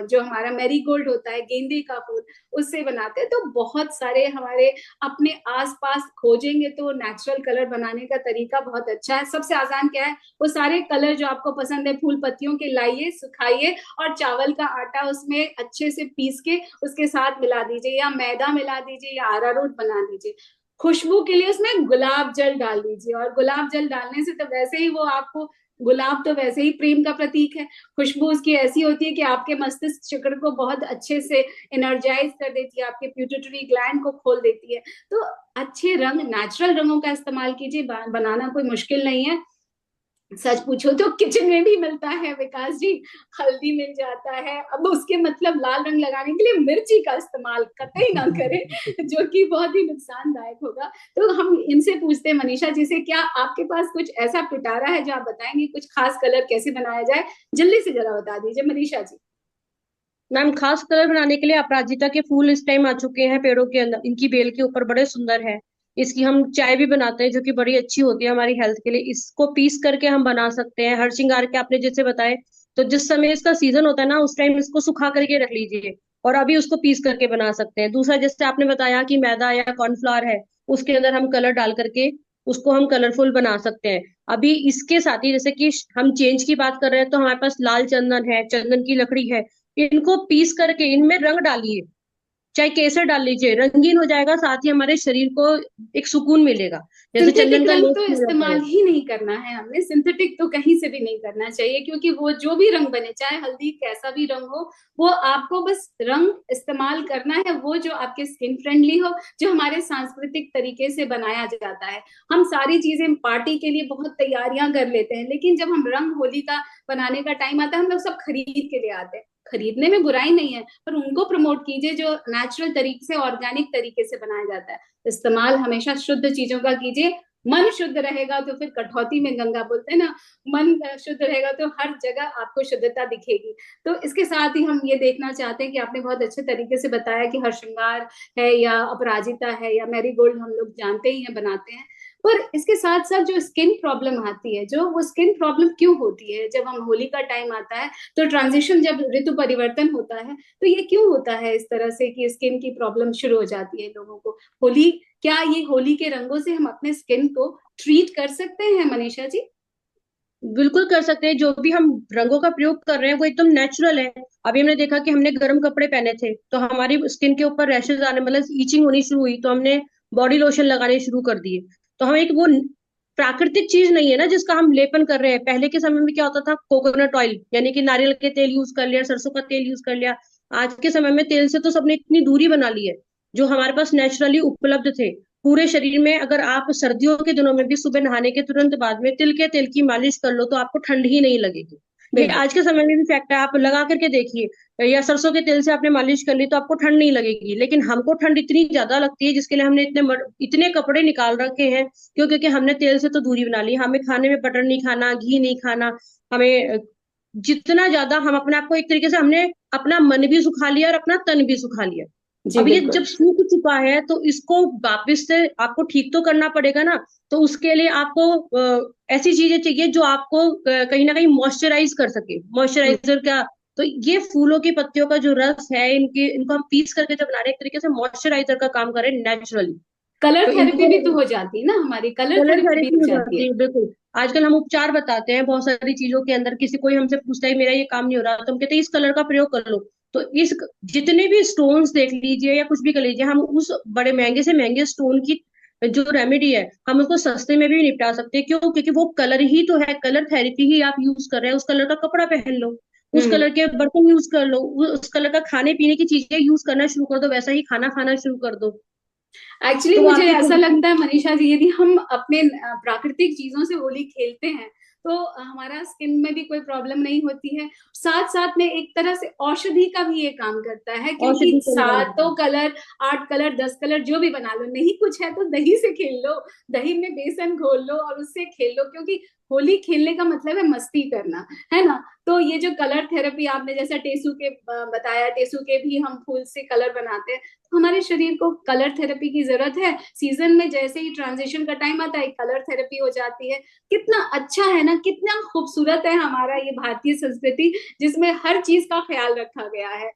जो हमारा मैरीगोल्ड होता है गेंदे का फूल उससे बनाते हैं। तो बहुत सारे हमारे अपने आसपास खोजेंगे तो नेचुरल कलर बनाने का तरीका बहुत अच्छा है। सबसे आसान क्या है, वो सारे कलर जो आपको पसंद है फूल पत्तियों के लाइए, सुखाइए और चावल का आटा उसमें अच्छे से पीस के उसके साथ मिला दीजिए, या मैदा मिला दीजिए, या अरारोट बना दीजिए। खुशबू के लिए उसमें गुलाब जल डाल दीजिए, और गुलाब जल डालने से तो वैसे ही वो आपको, गुलाब तो वैसे ही प्रेम का प्रतीक है, खुशबू उसकी ऐसी होती है कि आपके मस्तिष्क चक्र को बहुत अच्छे से एनर्जाइज कर देती है, आपके प्यूटिटरी ग्लैंड को खोल देती है। तो अच्छे रंग, नेचुरल रंगों का इस्तेमाल कीजिए, बनाना कोई मुश्किल नहीं है। सच पूछो तो किचन में भी मिलता है विकास जी, हल्दी मिल जाता है। अब उसके मतलब लाल रंग लगाने के लिए मिर्ची का इस्तेमाल कतई ना करें, जो कि बहुत ही नुकसानदायक होगा। तो हम इनसे पूछते हैं मनीषा जी से, क्या आपके पास कुछ ऐसा पिटारा है जो आप बताएंगे कुछ खास कलर कैसे बनाया जाए? जल्दी से जरा बता दीजिए मनीषा जी। मैम, खास कलर बनाने के लिए अपराजिता के फूल इस टाइम आ चुके हैं पेड़ों के अंदर, इनकी बेल के ऊपर बड़े सुंदर है। इसकी हम चाय भी बनाते हैं जो कि बड़ी अच्छी होती है हमारी हेल्थ के लिए। इसको पीस करके हम बना सकते हैं। हर श्रृंगार के आपने जैसे बताए, तो जिस समय इसका सीजन होता है ना उस टाइम इसको सुखा करके रख लीजिए और अभी उसको पीस करके बना सकते हैं। दूसरा, जैसे आपने बताया कि मैदा या कॉर्नफ्लावर है, उसके अंदर हम कलर डाल करके उसको हम कलरफुल बना सकते हैं। अभी इसके साथ ही जैसे कि हम चेंज की बात कर रहे हैं, तो हमारे पास लाल चंदन है, चंदन की लकड़ी है, इनको पीस करके इनमें रंग डालिए, चाहे केसर डाल लीजिए, रंगीन हो जाएगा, साथ ही हमारे शरीर को एक सुकून मिलेगा। जैसे सिंथेटिक चंदन का रंग लेप तो किया जाता इस्तेमाल है। ही नहीं करना है हमने, सिंथेटिक तो कहीं से भी नहीं करना चाहिए, क्योंकि वो जो भी रंग बने, चाहे हल्दी कैसा भी रंग हो, वो आपको बस रंग इस्तेमाल करना है वो जो आपके स्किन फ्रेंडली हो, जो हमारे सांस्कृतिक तरीके से बनाया जाता है। हम सारी चीजें पार्टी के लिए बहुत तैयारियां कर लेते हैं, लेकिन जब हम रंग होली का बनाने का टाइम आता है हम लोग सब खरीद के ले आते हैं। खरीदने में बुराई नहीं है, पर उनको प्रमोट कीजिए जो नेचुरल तरीके से, ऑर्गेनिक तरीके से बनाया जाता है। इस्तेमाल हमेशा शुद्ध चीजों का कीजिए। मन शुद्ध रहेगा तो फिर कठौती में गंगा बोलते हैं ना, मन शुद्ध रहेगा तो हर जगह आपको शुद्धता दिखेगी। तो इसके साथ ही हम ये देखना चाहते हैं कि आपने बहुत अच्छे तरीके से बताया कि हर श्रृंगार है या अपराजिता है या मैरीगोल्ड हम लोग जानते ही हैं, बनाते हैं। पर इसके साथ साथ जो स्किन प्रॉब्लम आती है, जो वो स्किन प्रॉब्लम क्यों होती है जब हम होली का टाइम आता है, तो ट्रांजिशन जब ऋतु परिवर्तन होता है, तो ये क्यों होता है इस तरह से कि स्किन की प्रॉब्लम शुरू हो जाती है लोगों को? होली, क्या ये होली के रंगों से हम अपने स्किन को ट्रीट कर सकते हैं मनीषा जी? बिल्कुल कर सकते हैं। जो भी हम रंगों का प्रयोग कर रहे हैं वो एकदम नेचुरल है। अभी हमने देखा कि हमने गर्म कपड़े पहने थे तो हमारी स्किन के ऊपर रैशेज आने, मतलब ईचिंग होनी शुरू हुई, तो हमने बॉडी लोशन लगाने शुरू कर दिए। तो हम एक वो प्राकृतिक चीज नहीं है ना जिसका हम लेपन कर रहे हैं। पहले के समय में क्या होता था, कोकोनट ऑयल यानी कि नारियल के तेल यूज कर लिया, सरसों का तेल यूज कर लिया। आज के समय में तेल से तो सबने इतनी दूरी बना ली है। जो हमारे पास नेचुरली उपलब्ध थे, पूरे शरीर में, अगर आप सर्दियों के दिनों में भी सुबह नहाने के तुरंत बाद में तिल के तेल की मालिश कर लो तो आपको ठंड ही नहीं लगेगी। ये बिल्कुल। आज के समय में भी फैक्ट है, आप लगा करके देखिए। या सरसों के तेल से आपने मालिश कर ली तो आपको ठंड नहीं लगेगी, लेकिन हमको ठंड इतनी ज्यादा लगती है जिसके लिए हमने इतने कपड़े निकाल रखे हैं। क्यों? क्योंकि हमने तेल से तो दूरी बना ली। हमें खाने में बटर नहीं खाना, घी नहीं खाना। हमें जितना ज्यादा हम अपने आप को, एक तरीके से हमने अपना मन भी सुखा लिया और अपना तन भी सुखा लिया। जी अब ये बिल्कुल। जब सूख चुका है तो इसको वापस से आपको ठीक तो करना पड़ेगा ना। तो उसके लिए आपको ऐसी चीजें चाहिए जो आपको कहीं ना कहीं मॉइस्चराइज कर सके। मॉइस्चराइजर क्या? तो ये फूलों की पत्तियों का जो रस है, इनको हम पीस करके जब बना रहे हैं, एक तरीके से मॉइस्चराइजर का काम करें नेचुरली। कलर तो थेरेपी इनको भी तो हो जाती है ना, हमारी कलर कलर थेरेपी भी थेरेपी हो हो जाती जाती है। है, बिल्कुल। आजकल हम उपचार बताते हैं बहुत सारी चीजों के अंदर। किसी कोई हमसे पूछता है मेरा ये काम नहीं हो रहा, तो हम कहते हैं इस कलर का प्रयोग कर लो। तो इस जितने भी स्टोन्स देख लीजिए या कुछ भी कर लीजिए, हम उस बड़े महंगे से महंगे स्टोन की जो रेमेडी है हम उसको सस्ते में भी निपटा सकते हैं। क्यों? क्योंकि वो कलर ही तो है, कलर थेरेपी ही आप यूज कर रहे हैं। उस कलर का कपड़ा पहन लो, उस हम्म। कलर के बर्तन यूज कर लो, उस कलर का खाने पीने की चीजें यूज करना शुरू कर दो, वैसा ही खाना खाना शुरू कर दो। एक्चुअली तो वो मुझे आपकी ऐसा थेरेपी। लगता है मनीषा जी, यदि हम अपने प्राकृतिक चीजों से होली खेलते हैं तो हमारा स्किन में भी कोई प्रॉब्लम नहीं होती है। साथ साथ में एक तरह से औषधि का भी ये काम करता है, क्योंकि औषधि का निकाल सातों कलर, 8 कलर, 10 कलर जो भी बना लो, नहीं कुछ है तो दही से खेल लो, दही में बेसन घोल लो और उससे खेल लो। क्योंकि होली खेलने का मतलब है मस्ती करना, है ना। तो ये जो कलर थेरेपी आपने जैसा टेसू के बताया, टेसू के भी हम फूल से कलर बनाते हैं, तो हमारे शरीर को कलर थेरेपी की जरूरत है। सीजन में जैसे ही ट्रांजिशन का टाइम आता है, कलर थेरेपी हो जाती है। कितना अच्छा है ना, कितना खूबसूरत है हमारा ये भारतीय संस्कृति, जिसमें हर चीज का ख्याल रखा गया है।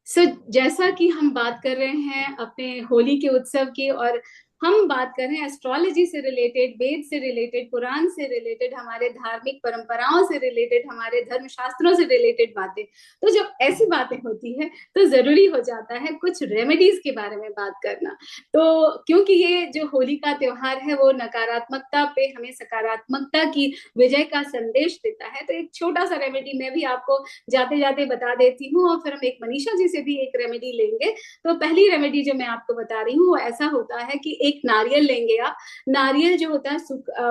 जैसा कि हम बात कर रहे हैं अपने होली के उत्सव की, और हम बात कर रहे हैं एस्ट्रोलॉजी से रिलेटेड, वेद से रिलेटेड, पुराण से रिलेटेड, हमारे धार्मिक परंपराओं से रिलेटेड, हमारे धर्म शास्त्रों से रिलेटेड बातें, तो जब ऐसी बातें होती है तो जरूरी हो जाता है कुछ रेमेडीज के बारे में बात करना। तो क्योंकि ये जो होली का त्योहार है वो नकारात्मकता पे हमें सकारात्मकता की विजय का संदेश देता है, तो एक छोटा सा रेमेडी मैं भी आपको जाते जाते बता देती हूँ, और फिर हम एक मनीषा जी से भी एक रेमेडी लेंगे। तो पहली रेमेडी जो मैं आपको बता रही हूँ वो ऐसा होता है कि एक नारियल लेंगे आप। नारियल जो होता है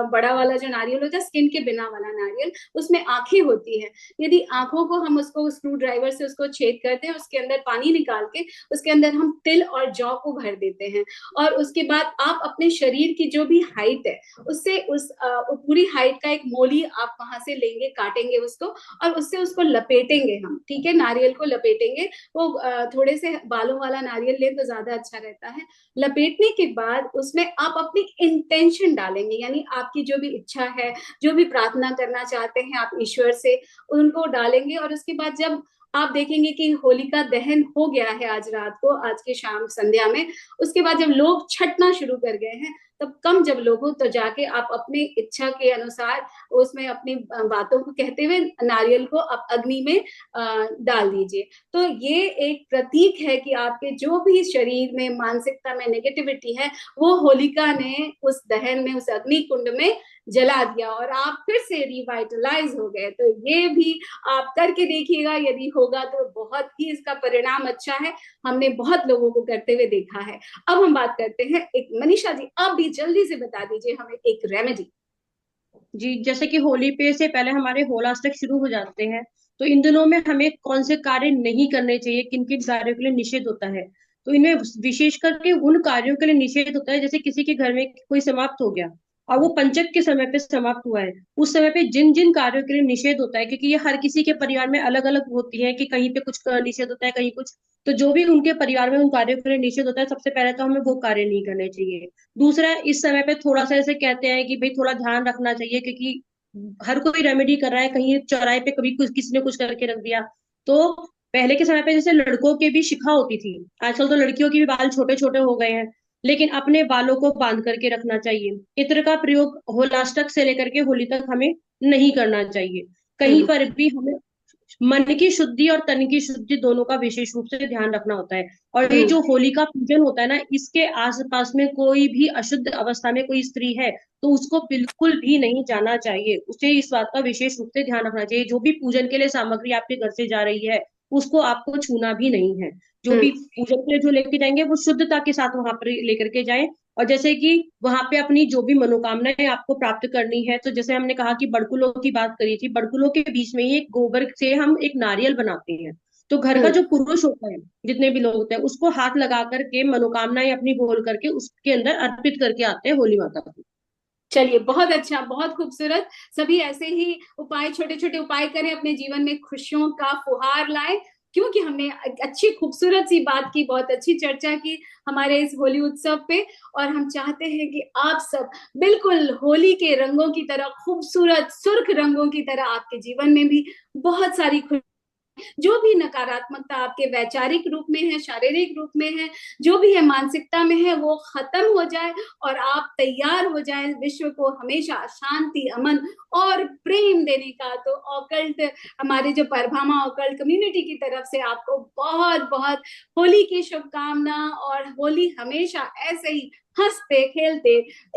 बड़ा वाला जो नारियल होता है, स्किन के बिना वाला नारियल, उसमें आंखें होती है। यदि आंखों को हम उसको स्क्रू ड्राइवर से उसको छेद करते हैं, उसके अंदर पानी निकाल के उसके अंदर हम तिल और जौ को भर देते हैं, और उसके बाद आप अपने शरीर की जो भी हाइट है उससे उस पूरी हाइट का एक मोली आप वहां से लेंगे, काटेंगे उसको, और उससे उसको लपेटेंगे हम, ठीक है, नारियल को लपेटेंगे। वो थोड़े से बालों वाला नारियल ले तो ज्यादा अच्छा रहता है। लपेटने के बाद उसमें आप अपनी इंटेंशन डालेंगे, यानी आपकी जो भी इच्छा है, जो भी प्रार्थना करना चाहते हैं आप ईश्वर से, उनको डालेंगे। और उसके बाद जब आप देखेंगे कि होलिका दहन हो गया है आज रात को, आज की शाम संध्या में, उसके बाद जब लोग छटना शुरू कर गए हैं, तब कम जब लोग हो तो जाके आप अपनी इच्छा के अनुसार उसमें अपनी बातों को कहते हुए नारियल को आप अग्नि में डाल दीजिए। तो ये एक प्रतीक है कि आपके जो भी शरीर में मानसिकता में नेगेटिविटी है, वो होलिका ने उस दहन में, उस अग्नि कुंड में जला दिया, और आप फिर से रिवाइटलाइज हो गए। तो ये भी आप करके देखिएगा, यदि होगा तो बहुत ही इसका परिणाम अच्छा है। हमने बहुत लोगों को करते हुए देखा है। अब हम बात करते हैं एक, मनीषा जी आप भी जल्दी से बता दीजिए हमें एक रेमेडी। जी, जैसे कि होली पे से पहले हमारे होलाष्टक शुरू हो जाते हैं, तो इन दिनों में हमें कौन से कार्य नहीं करने चाहिए, किन किन कार्यों के लिए निषेध होता है। तो इनमें विशेष करके उन कार्यों के लिए निषेध होता है, जैसे किसी के घर में कोई समाप्त हो गया और वो पंचक के समय पे समाप्त हुआ है, उस समय पे जिन जिन कार्यों के लिए निषेध होता है, क्योंकि ये हर किसी के परिवार में अलग अलग होती है कि कहीं पे कुछ निषेध होता है, कहीं कुछ। तो जो भी उनके परिवार में उन कार्यों के लिए निषेध होता है, सबसे पहले तो हमें वो कार्य नहीं करने चाहिए। दूसरा, इस समय पे थोड़ा सा ऐसे कहते हैं कि भाई थोड़ा ध्यान रखना चाहिए, क्योंकि हर कोई रेमेडी कर रहा है, कहीं चौराहे पे कभी कुछ किसी ने कुछ करके रख दिया। तो पहले के समय पे जैसे लड़कों की भी शिखा होती थी, आजकल तो लड़कियों के भी बाल छोटे छोटे हो गए हैं, लेकिन अपने बालों को बांध करके रखना चाहिए। इत्र का प्रयोग होलाष्टक से लेकर के होली तक हमें नहीं करना चाहिए। कहीं हम्म। पर भी हमें मन की शुद्धि और तन की शुद्धि दोनों का विशेष रूप से ध्यान रखना होता है। और ये हम्म। जो होली का पूजन होता है ना, इसके आसपास में कोई भी अशुद्ध अवस्था में कोई स्त्री है तो उसको बिल्कुल भी नहीं जाना चाहिए। उसे इस बात का विशेष रूप से ध्यान रखना चाहिए। जो भी पूजन के लिए सामग्री आपके घर से जा रही है, उसको आपको छूना भी नहीं है। जो भी हम्म। पूजन के लिए जो लेके जाएंगे वो शुद्धता के साथ वहां पर लेकर के जाएं। और जैसे कि वहां पे अपनी जो भी मनोकामनाएं आपको प्राप्त करनी है, तो जैसे हमने कहा कि बड़कुलों की बात करी थी, बड़कुलों के बीच में ही एक गोबर से हम एक नारियल बनाते हैं। तो घर का हम्म। जो पुरुष होता है, जितने भी लोग होते हैं, उसको हाथ लगा करके मनोकामनाएं अपनी बोल करके उसके अंदर अर्पित करके आते हैं होली माता को। चलिए, बहुत अच्छा, बहुत खूबसूरत। सभी ऐसे ही उपाय, छोटे छोटे उपाय करें, अपने जीवन में खुशियों का फुहार लाएं। क्योंकि हमने एक अच्छी खूबसूरत सी बात की, बहुत अच्छी चर्चा की हमारे इस होली उत्सव पे, और हम चाहते हैं कि आप सब बिल्कुल होली के रंगों की तरह, खूबसूरत सुर्ख रंगों की तरह आपके जीवन में भी बहुत सारी खुशी, जो भी नकारात्मकता आपके वैचारिक रूप में है, शारीरिक रूप में है, जो भी है मानसिकता में है, वो खत्म हो जाए, और आप तैयार हो जाए विश्व को हमेशा शांति, अमन और प्रेम देने का। तो ऑकल्ट, हमारे जो परभामा ऑकल्ट कम्युनिटी की तरफ से आपको बहुत बहुत होली की शुभकामना, और होली हमेशा ऐसे ही हंसते खेलते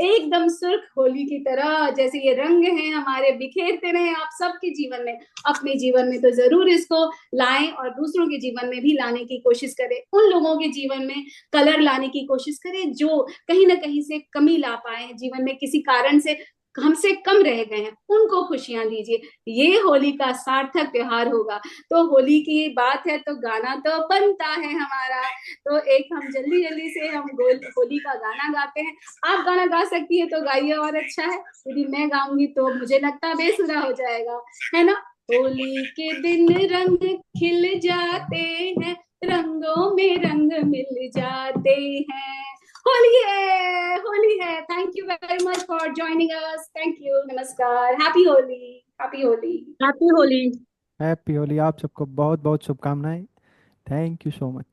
एकदम सुर्ख होली की तरह जैसे ये रंग हैं हमारे, बिखेरते रहे आप सबके जीवन में। अपने जीवन में तो जरूर इसको लाएं, और दूसरों के जीवन में भी लाने की कोशिश करें। उन लोगों के जीवन में कलर लाने की कोशिश करें जो कहीं ना कहीं से कमी ला पाए हैं जीवन में, किसी कारण से हमसे कम रह गए हैं, उनको खुशियां दीजिए। ये होली का सार्थक त्योहार होगा। तो होली की बात है तो गाना तो बनता है हमारा। तो एक हम जल्दी जल्दी से हम होली का गाना गाते हैं। आप गाना गा सकती है तो गाइए, और अच्छा है। यदि मैं गाऊंगी तो मुझे लगता है बेसुरा हो जाएगा, है ना। होली के दिन रंग खिल जाते हैं, रंगों में रंग मिल जाते हैं। होली है, होली है। Thank you very much for joining us. Thank you, नमस्कार, happy Holi, happy Holi. Happy Holi. Happy Holi. आप सबको बहुत बहुत शुभकामनाएं। Thank you so much.